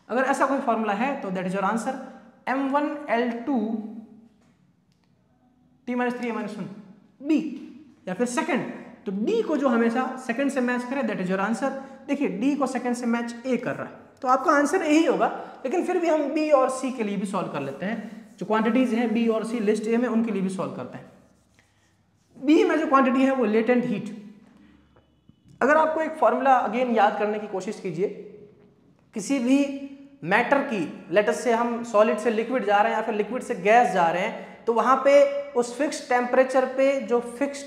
अगर ऐसा कोई फॉर्मूला है तो that is your answer. m1 l2 t minus 3 a minus 1 b, या फिर सेकंड, तो d को जो हमेशा सेकंड से मैच करे दैट इज योर आंसर। देखिए d को सेकंड से मैच a कर रहा है, तो आपका आंसर यही होगा। लेकिन फिर भी हम b और c के लिए भी सॉल्व कर लेते हैं। जो क्वांटिटीज हैं b और c लिस्ट a में, उनके लिए भी सॉल्व करते हैं। b में जो क्वांटिटी है वो लेटेंट हीट। अगर आपको एक फॉर्मूला अगेन याद करने की कोशिश कीजिए, किसी भी मैटर की, लेटर से हम सॉलिड से लिक्विड जा रहे हैं या फिर लिक्विड से गैस जा रहे हैं, तो वहां पे उस फिक्स्ड टेम्परेचर पे जो फिक्स्ड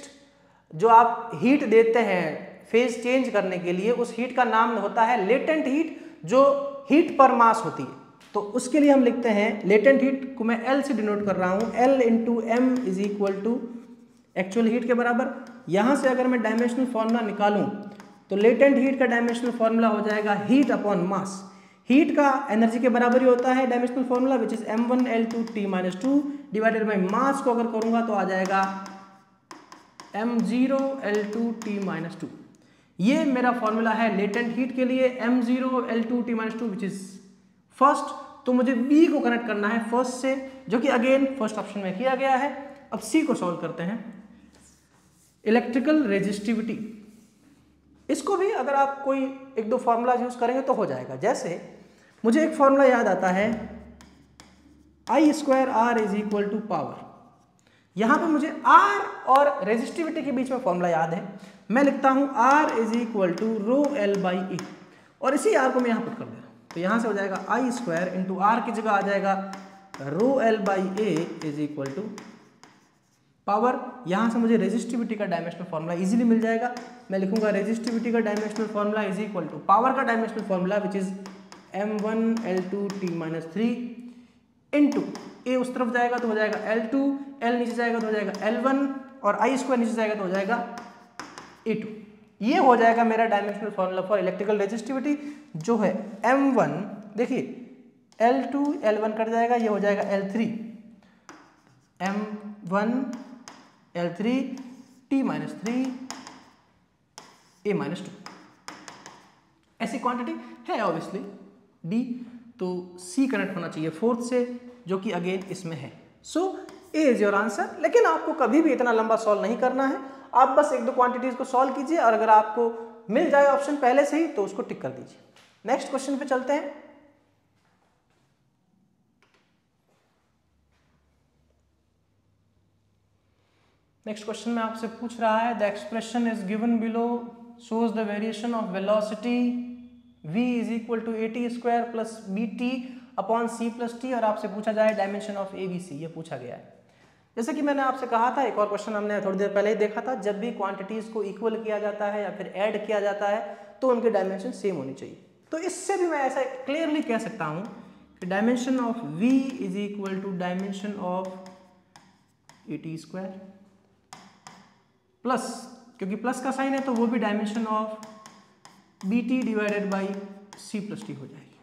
जो आप हीट देते हैं फेज चेंज करने के लिए, उस हीट का नाम होता है लेटेंट हीट, जो हीट पर मास होती है। तो उसके लिए हम लिखते हैं लेटेंट हीट को मैं L से डिनोट कर रहा हूं, L into M is equal to actual heat के बराबर। यहां से अगर मैं डायमेंशनल फॉर्मूला निकालूं तो लेटेंट हीट का डायमेंशनल फॉर्मूला हो जाएगा हीट अपॉन मास। हीट का एनर्जी के बराबर ही होता है dimensional formula which is m1L2T-2 divided by mass को अगर करूंगा तो आ जाएगा m0L2T-2। ये मेरा फॉर्मूला है लेटेंट हीट के लिए, m0L2T-2 विच इज फर्स्ट। तो मुझे B को कनेक्ट करना है फर्स्ट से, जो कि अगेन फर्स्ट ऑप्शन में किया गया है। अब C को सॉल्व करते हैं। इलेक्ट्रिकल रेजिस्टिविटी, इसको भी अगर आप कोई एक दो फॉर्मूला यूज करेंगे तो हो जाएगा। जैसे मुझे एक फॉर्मूला याद आता है I²R is equal to power. यहां पे मुझे R और रेजिस्टिविटी के बीच में फॉर्मूला याद है। मैं लिखता हूं R is equal to rho L by A, और इसी R को मैं यहां पुट कर देता हूं, तो यहां से हो जाएगा I² इंटू R की जगह आ जाएगा rho L by A is equal to power. यहां से मुझे रेजिस्टिविटी का डायमेंशनल फॉर्मूला इजीली मिल जाएगा। मैं लिखूंगा रेजिस्टिविटी का dimensional formula is equal to power का dimensional formula which is m1L2T-3 into A उस तरफ जाएगा तो हो जाएगा L2, L नीचे जाएगा तो हो जाएगा L1, और I² नीचे जाएगा तो हो जाएगा A2। ये हो जाएगा मेरा dimensional formula for electrical resistivity, जो है m1, देखिए L2 L1 कट जाएगा, ये हो जाएगा L3, m1 L3 T-3 A-2। ऐसी क्वांटिटी है ऑब्वियसली D, तो C कनेक्ट होना चाहिए फोर्थ से, जो कि अगेन इसमें है। सो A इज योर आंसर। लेकिन आपको कभी भी इतना लंबा सॉल्व नहीं करना है, आप बस एक दो क्वांटिटीज को सॉल्व कीजिए, और अगर आपको मिल जाए ऑप्शन पहले से ही तो उसको टिक कर दीजिए। नेक्स्ट क्वेश्चन पे चलते हैं। नेक्स्ट क्वेश्चन में आपसे पूछ रहा है the expression is given below shows the variation of velocity v is equal to at² plus bt upon c plus t, और आपसे पूछा जाए डायमेंशन ऑफ abc, ये पूछा गया है। जैसे कि मैंने आपसे कहा था, एक और क्वेश्चन हमने थोड़ी देर पहले ही देखा था, जब भी क्वांटिटीज को इक्वल किया जाता है या फिर ऐड किया जाता है तो उनके डायमेंशन सेम होनी चाहिए। तो इससे भी मैं ऐसा क्लियरली कह सकता हूँ कि dimension of v is equal to dimension of at² plus, क्योंकि प्लस का साइन है तो वो भी dimension of bt divided by c plus T हो जाएगी।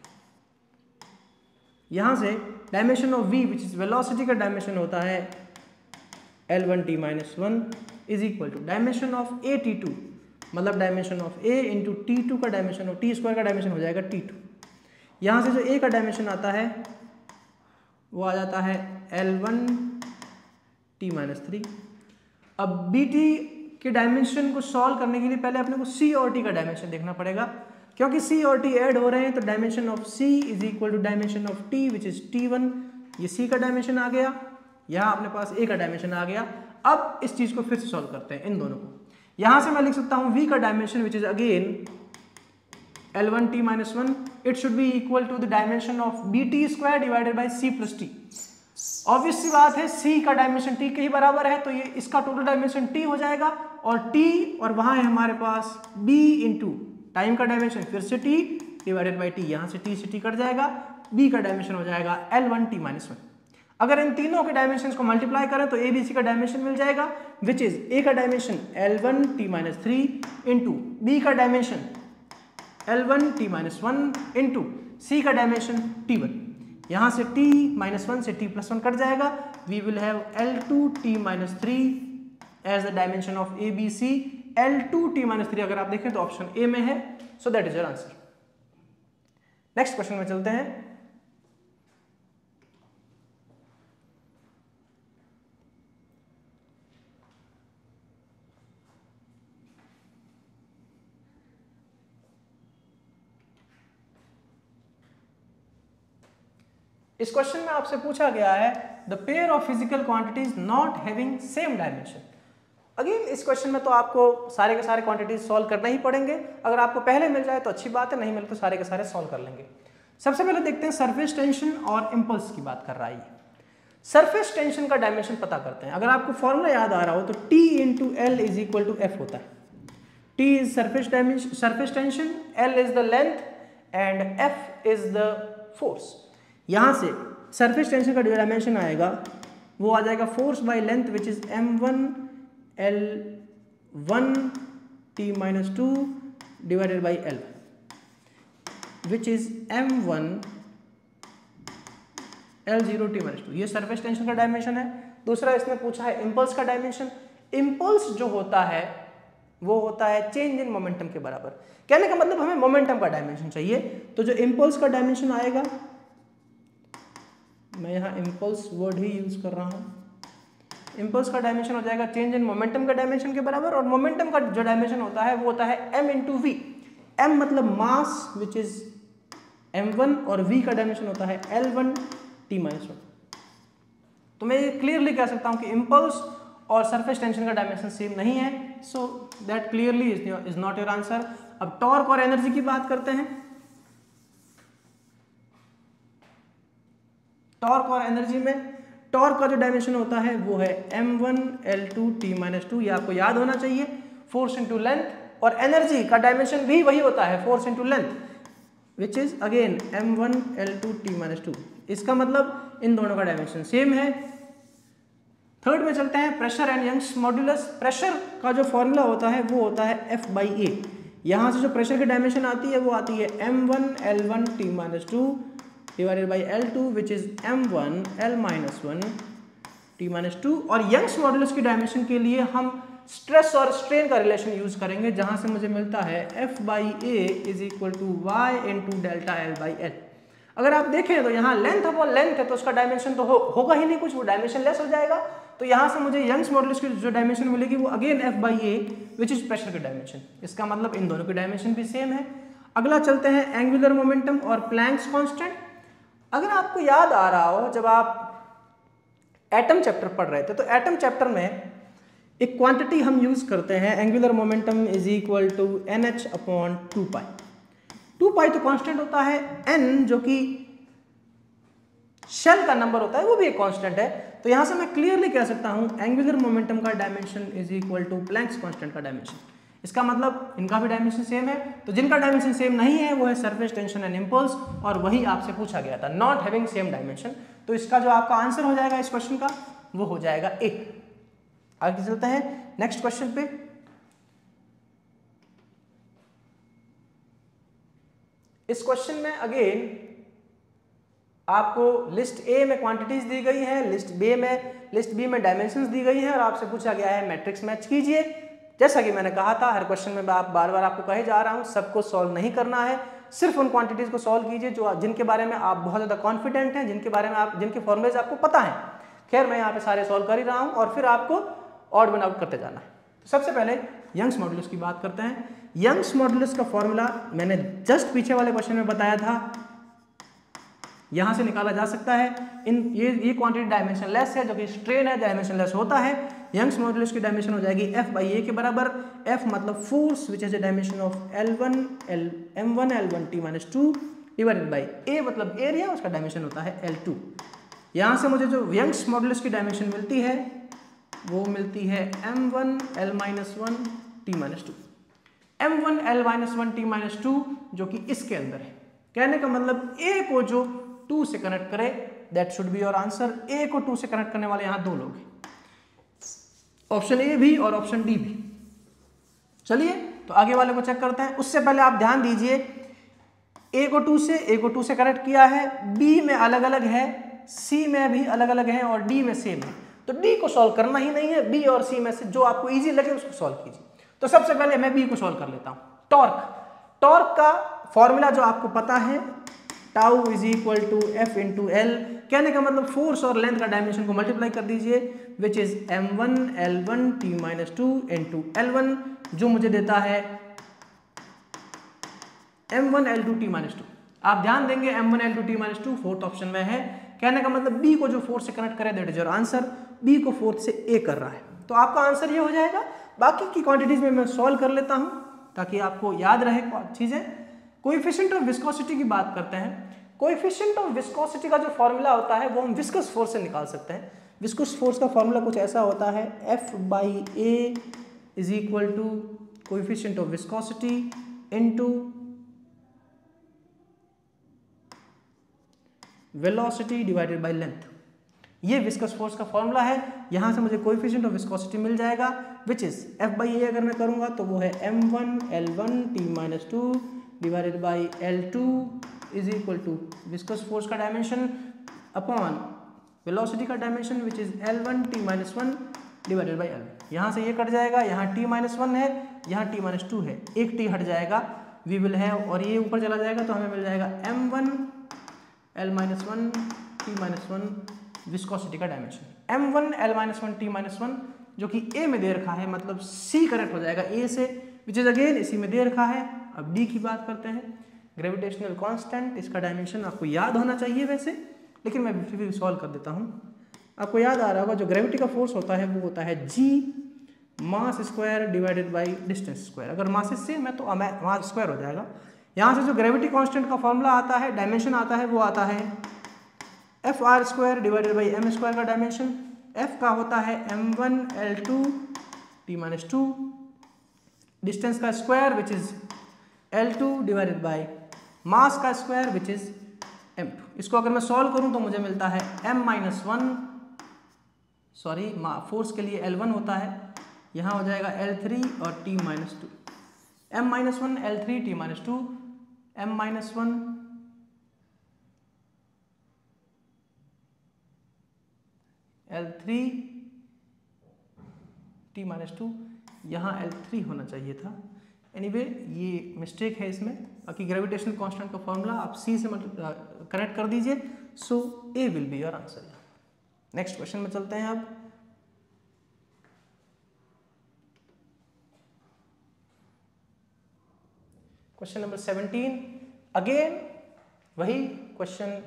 यहां से dimension of v which is velocity का डायमेंशन होता है L1T-1 is equal to dimension of at2, मतलब dimension of a into t2 का डायमेंशन ऑफ t² का डायमेंशन हो जाएगा t2। यहां से जो a का डायमेंशन आता है वो आ जाता है L1T-3। अब bt के डायमेंशन को सॉल्व करने के लिए पहले अपने को c और t का डायमेंशन देखना पड़ेगा, क्योंकि c और t ऐड हो रहे हैं, तो dimension of c is equal to dimension of t which is t1। ये c का डायमेंशन आ गया, यहाँ अपने पास a का डायमेंशन आ गया। अब इस चीज को फिर से सॉल्व करते हैं, इन दोनों को। यहां से मैं लिख सकता हूं v का dimension which is again L1T-1, it should be equal to the dimension of bt² divided by c plus T. Obvious सी बात है, c का डायमेंशन t के ही बराबर है, तो ये इसका टोटल डायमेंशन t हो जाएगा, और t, और वहां है हमारे पास b इंटू टाइम का डायमेंशन फिर से t डिवाइडेड बाई t, यहां से t से t कट जाएगा, b का डायमेंशन हो जाएगा L1T-1। अगर इन तीनों के डायमेंशन को मल्टीप्लाई करें तो abc का डायमेंशन मिल जाएगा, विच इज a का डायमेंशन L1T-3 इंटू b का डायमेंशन L1T-1 इंटू c का डायमेंशन t1। यहां से t-1 से t+1 कट जाएगा, we will have L2T-3 as the dimension of ABC। L2T-3 अगर आप देखें तो ऑप्शन ए में है, सो that is your answer. Next question में चलते हैं। इस क्वेश्चन में आपसे पूछा गया है the pair of physical quantities not having same dimension. Again इस क्वेश्चन में तो आपको सारे के सारे क्वांटिटीज सॉल्व करना ही पड़ेंगे। अगर आपको पहले मिल जाए तो अच्छी बात है, नहीं मिले तो सारे के सारे सॉल्व कर लेंगे। सबसे पहले देखते हैं सरफेस टेंशन और इम्पल्स की बात कर रहा है। सरफेस टेंशन का डायमेंशन पता करते हैं। अगर आपको फॉर्मूला याद आ रहा हो तो T into L is equal to F होता है। T is surface tension, L is the length and F is the force. यहां से सरफेस टेंशन का जो डायमेंशन आएगा वो आ जाएगा force by length which is m1 L1 T-2 divided by L which is m1 L0 T-2। ये सरफेस टेंशन का डायमेंशन है। दूसरा इसने पूछा है इम्पल्स का डायमेंशन। इम्पल्स जो होता है वो होता है चेंज इन मोमेंटम के बराबर। कहने का मतलब हमें मोमेंटम का डायमेंशन चाहिए, तो जो इम्पल्स का डायमेंशन आएगा, मैं यहाँ इम्पल्स वर्ड ही यूज कर रहा हूँ, इम्पल्स का डायमेंशन हो जाएगा चेंज इन मोमेंटम का डायमेंशन के बराबर। और मोमेंटम का जो डायमेंशन होता है वो होता है m इंटू वी। m मतलब मास विच इज m1 और v का डायमेंशन होता है L1 T-1। तो मैं ये क्लियरली कह सकता हूं कि इम्पल्स और सरफेस टेंशन का डायमेंशन सेम नहीं है, so that clearly is not your answer. अब टॉर्क और एनर्जी की बात करते हैं। टॉर्क और एनर्जी में टॉर्क का जो डायमेंशन होता है वो है m1 L2 T-2। ये आपको याद होना चाहिए, फोर्स इंटू लेंथ। और एनर्जी का डायमेंशन भी वही होता है, force into length, which is again m1 L2 T-2। इसका मतलब इन दोनों का डायमेंशन सेम है। थर्ड में चलते हैं pressure and Young's modulus. Pressure का जो फॉर्मूला होता है वो होता है F/A। यहाँ से जो प्रेशर की डायमेंशन आती है वो आती है m1 L1 T-2 divided by L2 which is m1 L-1 T-2। और यंग्स मॉड्यूलस की डायमेंशन के लिए हम स्ट्रेस और स्ट्रेन का रिलेशन यूज करेंगे, जहां से मुझे मिलता है F/A is equal to y into delta L/L। अगर आप देखें तो यहाँ लेंथ अपॉन लेंथ है तो उसका डायमेंशन तो होगा ही नहीं कुछ, वो डायमेंशन लेस हो जाएगा। तो यहाँ से मुझे यंग्स मॉड्यूलस की जो डायमेंशन मिलेगी वो again F/A which is pressure की डायमेंशन। इसका मतलब इन दोनों की डायमेंशन भी सेम है। अगला चलते हैं एंगुलर मोमेंटम और प्लैंक्स कांस्टेंट। अगर आपको याद आ रहा हो जब आप एटम चैप्टर पढ़ रहे थे तो एटम चैप्टर में एक क्वांटिटी हम यूज करते हैं, angular momentum is equal to NH upon 2π। 2π तो कांस्टेंट होता है, n जो कि शेल का नंबर होता है वो भी एक कांस्टेंट है। तो यहां से मैं क्लियरली कह सकता हूं एंगुलर मोमेंटम का dimension is equal to Planck's constant का डायमेंशन। इसका मतलब इनका भी डायमेंशन सेम है। तो जिनका डायमेंशन सेम नहीं है वो है सरफेस टेंशन एंड इम्पल्स, और वही आपसे पूछा गया था, नॉट हैविंग सेम डायमेंशन। तो इसका जो आपका आंसर हो जाएगा इस क्वेश्चन का वो हो जाएगा A। आगे चलते हैं नेक्स्ट क्वेश्चन पे। इस क्वेश्चन में अगेन आपको लिस्ट A में क्वांटिटीज दी गई है, लिस्ट B में डायमेंशंस दी गई हैं, और आपसे पूछा गया है मैट्रिक्स मैच कीजिए। जैसा कि मैंने कहा था हर क्वेश्चन में बार बार आपको कहे जा रहा हूं, सबको सॉल्व नहीं करना है, सिर्फ उन क्वांटिटीज को सॉल्व कीजिए जो जिनके बारे में आप बहुत ज्यादा कॉन्फिडेंट हैं, जिनके बारे में आप जिनके फॉर्मुलेज आपको पता है। खैर मैं यहाँ पे सारे सॉल्व कर ही रहा हूँ, और फिर आपको ऑड वन आउट करते जाना है। तो सबसे पहले यंग्स मॉड्यूलस की बात करते हैं। यंग्स मॉड्यूलस का फॉर्मूला मैंने जस्ट पीछे वाले क्वेश्चन में बताया था, यहां से निकाला जा सकता है। ये क्वांटिटी डायमेंशन लेस है, जो कि स्ट्रेन है, डायमेंशन लेस होता है। यंग्स मॉड्यूलस की डायमेंशन हो जाएगी F/A के बराबर। F मतलब force which is the dimension of m1 L1 T-2 divided by A मतलब एरिया, उसका डायमेंशन होता है L2। यहां से मुझे जो यंग्स मॉड्यूलस की डायमेंशन मिलती है वो मिलती है m1 L-1 T-2। m1 L-1 T-2 जो कि इसके अंदर है। कहने का मतलब A को जो 2 से कनेक्ट करे, that should be your answer. A को 2 से कनेक्ट करने वाले यहां दो लोग हैं, ऑप्शन A भी और ऑप्शन D भी। चलिए तो आगे वाले को चेक करते हैं। उससे पहले आप ध्यान दीजिए, A को 2 से कनेक्ट किया है, B में अलग अलग है, C में भी अलग अलग है, और D में सेम है। तो D को सॉल्व करना ही नहीं है, B और C में से जो आपको इजी लगे उसको सॉल्व कीजिए। तो सबसे पहले मैं B को सॉल्व कर लेता हूं। टॉर्क का फॉर्मूला जो आपको पता है, tau is equal to F into L। कहने का मतलब फोर्स और लेंथ का डायमेंशन को मल्टीप्लाई कर दीजिए, विच is m1 L1 T-2 into L1, जो मुझे देता है m1 L2 T-2। आप ध्यान देंगे m1 L2 T-2 fourth option में है। कहने का मतलब बी को जो फोर्स से कनेक्ट करे that is your answer, B को फोर्स से ए कर रहा है, तो आपका आंसर ये हो जाएगा। बाकी की क्वांटिटीज में मैं सॉल्व कर लेता हूं ताकि आपको याद रहे चीजें। कोएफिशिएंट ऑफ विस्कोसिटी की बात करते हैं। कोएफिशिएंट ऑफ विस्कोसिटी का जो फॉर्मूला होता है वो हम विस्कस फोर्स से निकाल सकते हैं। विस्कस फोर्स का फॉर्मूला कुछ ऐसा होता है, F/A इज इक्वल टू coefficient of viscosity into velocity divided by length. ये विस्कस फोर्स का फॉर्मूला है। यहां से मुझे कोएफिशिएंट ऑफ विस्कोसिटी मिल जाएगा विच इज F/A अगर मैं करूंगा तो वो है m1 L1 T-2 divided by L2 is equal to viscous force का डायमेंशन अपॉन वेलोसिटी का dimension which is L1 T-1 divided by L। यहाँ से ये कट जाएगा, यहाँ T-1 है, यहाँ T-2 है, एक T हट जाएगा, वी विल है, और ये ऊपर चला जाएगा तो हमें मिल जाएगा m1 L-1 T-1 विस्कोसिटी का डायमेंशन। m1 L-1 T-1 जो कि A में दे रखा है, मतलब C करेक्ट हो जाएगा A से, विच इज अगेन इसी में दे रखा है। अब D की बात करते हैं। ग्रेविटेशनल कांस्टेंट, इसका डायमेंशन आपको याद होना चाहिए वैसे, लेकिन मैं फिर भी सॉल्व कर देता हूँ। आपको याद आ रहा होगा जो ग्रेविटी का फोर्स होता है वो होता है G mass square divided by distance square. अगर मासेस सेम है तो मास स्क्वायर हो जाएगा। यहाँ से जो ग्रेविटी कांस्टेंट का फॉर्मूला आता है, डायमेंशन आता है, वो आता है Fr² डिवाइडेड बाई m² का डायमेंशन। F का होता है m1 L2 T-2 डिस्टेंस का square which is L2 divided by mass का स्क्वायर विच इज m2। इसको अगर मैं सॉल्व करूं तो मुझे मिलता है फोर्स के लिए L1 होता है, यहाँ हो जाएगा L3 और T-2, m-1 L3 T-2 m-1 L3 T-2, यहाँ L3 होना चाहिए था। एनीवे ये मिस्टेक है इसमें। बाकी ग्रेविटेशनल कांस्टेंट का फॉर्मूला आप C से कनेक्ट कर दीजिए, सो A will be your answer. Next question में चलते हैं। अब क्वेश्चन नंबर 17, अगेन वही क्वेश्चन।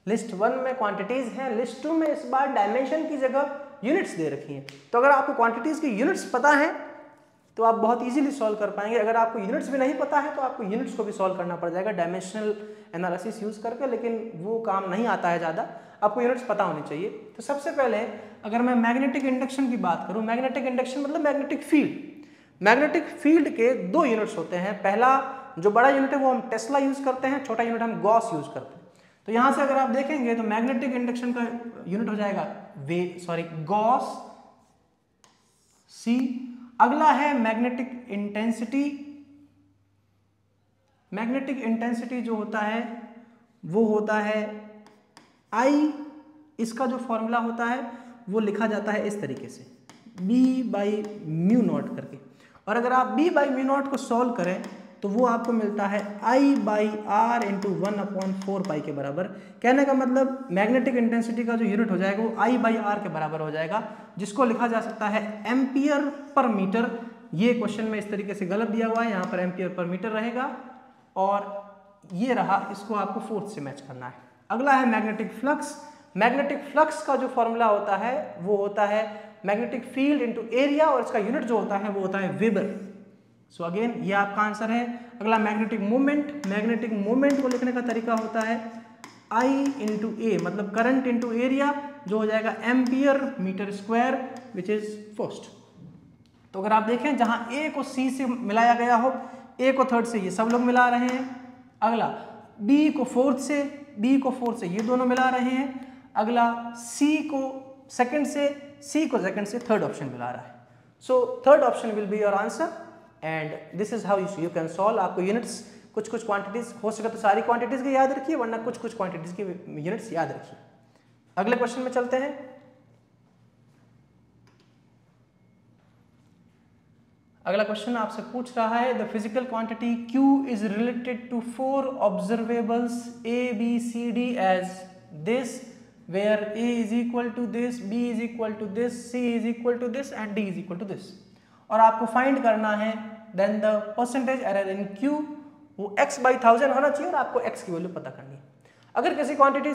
लिस्ट 1 में क्वांटिटीज हैं, लिस्ट 2 में इस बार डायमेंशन की जगह यूनिट्स दे रखी हैं। तो अगर आपको क्वांटिटीज की यूनिट्स पता है तो आप बहुत इजीली सॉल्व कर पाएंगे। अगर आपको यूनिट्स भी नहीं पता है तो आपको यूनिट्स को भी सॉल्व करना पड़ जाएगा डायमेंशनल एनालिसिस यूज करके, लेकिन वो काम नहीं आता है ज़्यादा, आपको यूनिट्स पता होनी चाहिए। तो सबसे पहले अगर मैं मैग्नेटिक इंडक्शन की बात करूँ, मैग्नेटिक इंडक्शन मतलब मैग्नेटिक फील्ड। मैग्नेटिक फील्ड के 2 यूनिट्स होते हैं। पहला जो बड़ा यूनिट है वो हम टेस्ला यूज करते हैं, छोटा यूनिट हम गॉस यूज करते हैं। तो यहां से अगर आप देखेंगे तो मैग्नेटिक इंडक्शन का यूनिट हो जाएगा गॉस C। अगला है मैग्नेटिक इंटेंसिटी। मैग्नेटिक इंटेंसिटी जो होता है वो होता है I। इसका जो फॉर्मूला होता है वो लिखा जाता है इस तरीके से B/μ0 करके। और अगर आप B/μ0 को सॉल्व करें तो वो आपको मिलता है I/R × 1/4π के बराबर। कहने का मतलब मैग्नेटिक इंटेंसिटी का जो यूनिट हो जाएगा वो I/R के बराबर हो जाएगा, जिसको लिखा जा सकता है एम्पियर पर मीटर। ये क्वेश्चन में इस तरीके से गलत दिया हुआ है, यहाँ पर एम्पियर पर मीटर रहेगा और ये रहा, इसको आपको फोर्स से मैच करना है। अगला है मैग्नेटिक फ्लक्स। मैग्नेटिक फ्लक्स का जो फॉर्मूला होता है वो होता है मैग्नेटिक फील्ड इंटू एरिया, और इसका यूनिट जो होता है वो होता है वेबर। सो अगेन ये आपका आंसर है। अगला मैग्नेटिक मोमेंट। मैग्नेटिक मोमेंट को लिखने का तरीका होता है I × A, मतलब करंट इंटू एरिया, जो हो जाएगा ampere metre square which is first. तो अगर आप देखें जहां A को C से मिलाया गया हो, A को थर्ड से ये सब लोग मिला रहे हैं। अगला B को फोर्थ से, B को फोर्थ से ये दोनों मिला रहे हैं। अगला C को सेकंड से, C को सेकंड से, थर्ड ऑप्शन मिला रहा है। So third option will be your answer and this is how you can solve. आपको यूनिट्स कुछ क्वांटिटीज हो सके तो सारी क्वांटिटीज की याद रखिए, वरना कुछ क्वांटिटीज की यूनिट्स याद रखिए। अगले क्वेश्चन में चलते हैं। अगला क्वेश्चन आपसे पूछ रहा है the physical quantity Q is related to 4 observables A, B, C, D as this, where A is equal to this, B is equal to this, C is equal to this and D is equal to this। और आपको फाइंड करना है then the percentage error in Q, वो x/1000 होना चाहिए और आपको x की वैल्यू पता करनी है। अगर किसी क्वांटिटी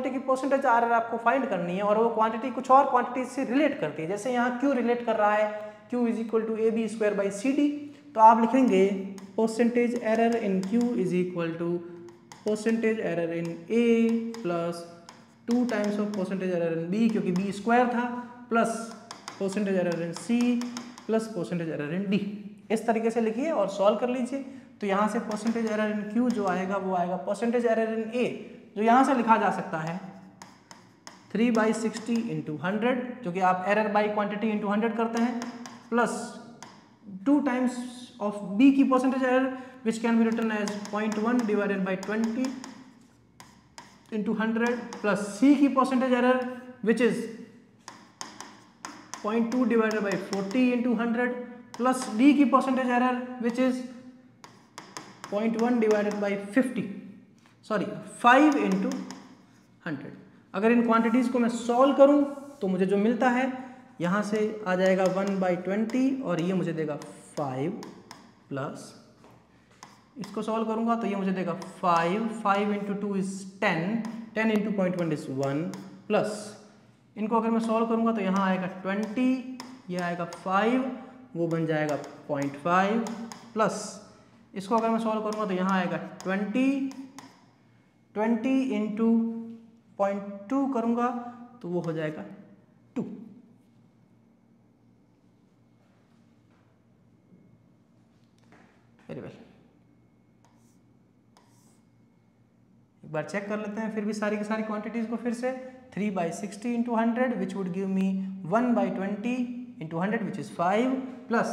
की परसेंटेज आर आपको फाइंड करनी है और वो क्वांटिटी कुछ और क्वांटिटी से रिलेट करती है, जैसे यहाँ क्यू रिलेट कर रहा है, Q is equal to AB square by CD, तो आप लिखेंगे percentage error in Q is equal to percentage error in A plus 2 times of percentage error in B, क्योंकि B स्क्वायर था, plus percentage error in C plus percentage error in D। इस तरीके से लिखिए और सॉल्व कर लीजिए। तो यहाँ से परसेंटेज एरर इन Q जो आएगा वो आएगा परसेंटेज एरर इन A, जो यहाँ से लिखा जा सकता है 3/60 इंटू 100, जो कि आप एरर बाई क्वांटिटी इंटू 100 करते हैं, प्लस 2 टाइम्स ऑफ B की percentage error which can be written as 0.1 divided by 20 into 100, plus C की percentage error which is 0.2 divided by 40 into 100, plus D की percentage error which is 0.1 divided by 5 into 100। अगर इन क्वांटिटीज को मैं सॉल्व करूं तो मुझे जो मिलता है यहाँ से आ जाएगा 1/20 और ये मुझे देगा 5, प्लस इसको सॉल्व करूंगा तो ये मुझे देगा 5 into 2 is 10 into 0.1 is 1, plus इनको अगर मैं सॉल्व करूंगा तो यहाँ आएगा 20, ये आएगा 5, वो बन जाएगा 0.5, प्लस इसको अगर मैं सॉल्व करूंगा तो यहाँ आएगा 20 इंटू 0.2 करूंगा तो वो हो जाएगा 2। वेरी वेल, एक बार चेक कर लेते हैं फिर भी सारी की सारी क्वांटिटीज को फिर से। 3/60 into 100 which would give me 1/20 into 100 which is 5, plus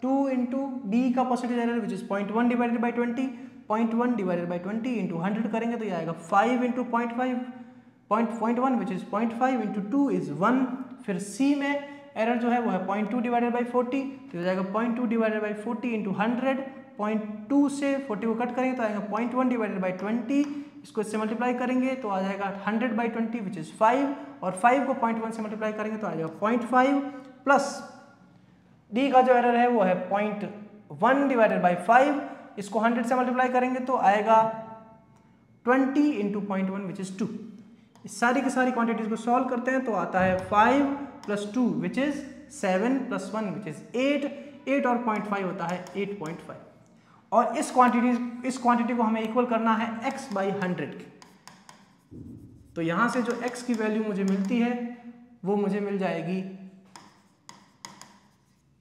2 into B का percentage error which is 0.1 divided by 20, 0.1 divided by 20 into 100 करेंगे तो ये आएगा 5 into 0.1 which is 0.5 into 2 is 1। फिर C में एरर जो है वो है 0.2 डिवाइडेड बाई 40, तो हो जाएगा 0.2 डिवाइडेड बाई 40 इंटू 100, 0.2 से 40 को कट करेंगे तो आएगा 0.1 डिवाइडेड बाई 20, इसको इससे मल्टीप्लाई करेंगे तो आ जाएगा 100/20 विच इज 5, और 5 को 0.1 से मल्टीप्लाई करेंगे तो आ जाएगा 0.5, प्लस D का जो एरर है वो है 0.1 डिवाइडेड बाई 5, इसको 100 से मल्टीप्लाई करेंगे तो आएगा 20 इंटू 0.1 विच इज 2। इस सारी की सारी क्वांटिटीज को सॉल्व करते हैं तो आता है 5 plus 2 which is 7 plus 1 which is 8 और 0.5 होता है 8.5। और इस क्वांटिटी को हमें इक्वल करना है x बाई 100 की। तो यहां से जो x की वैल्यू मुझे मिलती है वो मुझे मिल जाएगी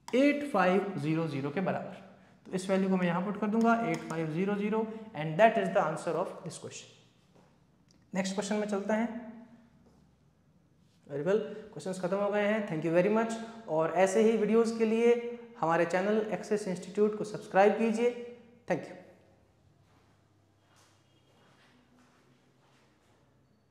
8500 के बराबर। तो इस वैल्यू को मैं यहां पुट कर दूंगा 8500, and that is the answer of this question. Next question में चलते हैं। वेरी वेल, क्वेश्चंस खत्म हो गए हैं। Thank you very much. और ऐसे ही वीडियोस के लिए हमारे चैनल एक्सेस इंस्टीट्यूट को सब्सक्राइब कीजिए। Thank you.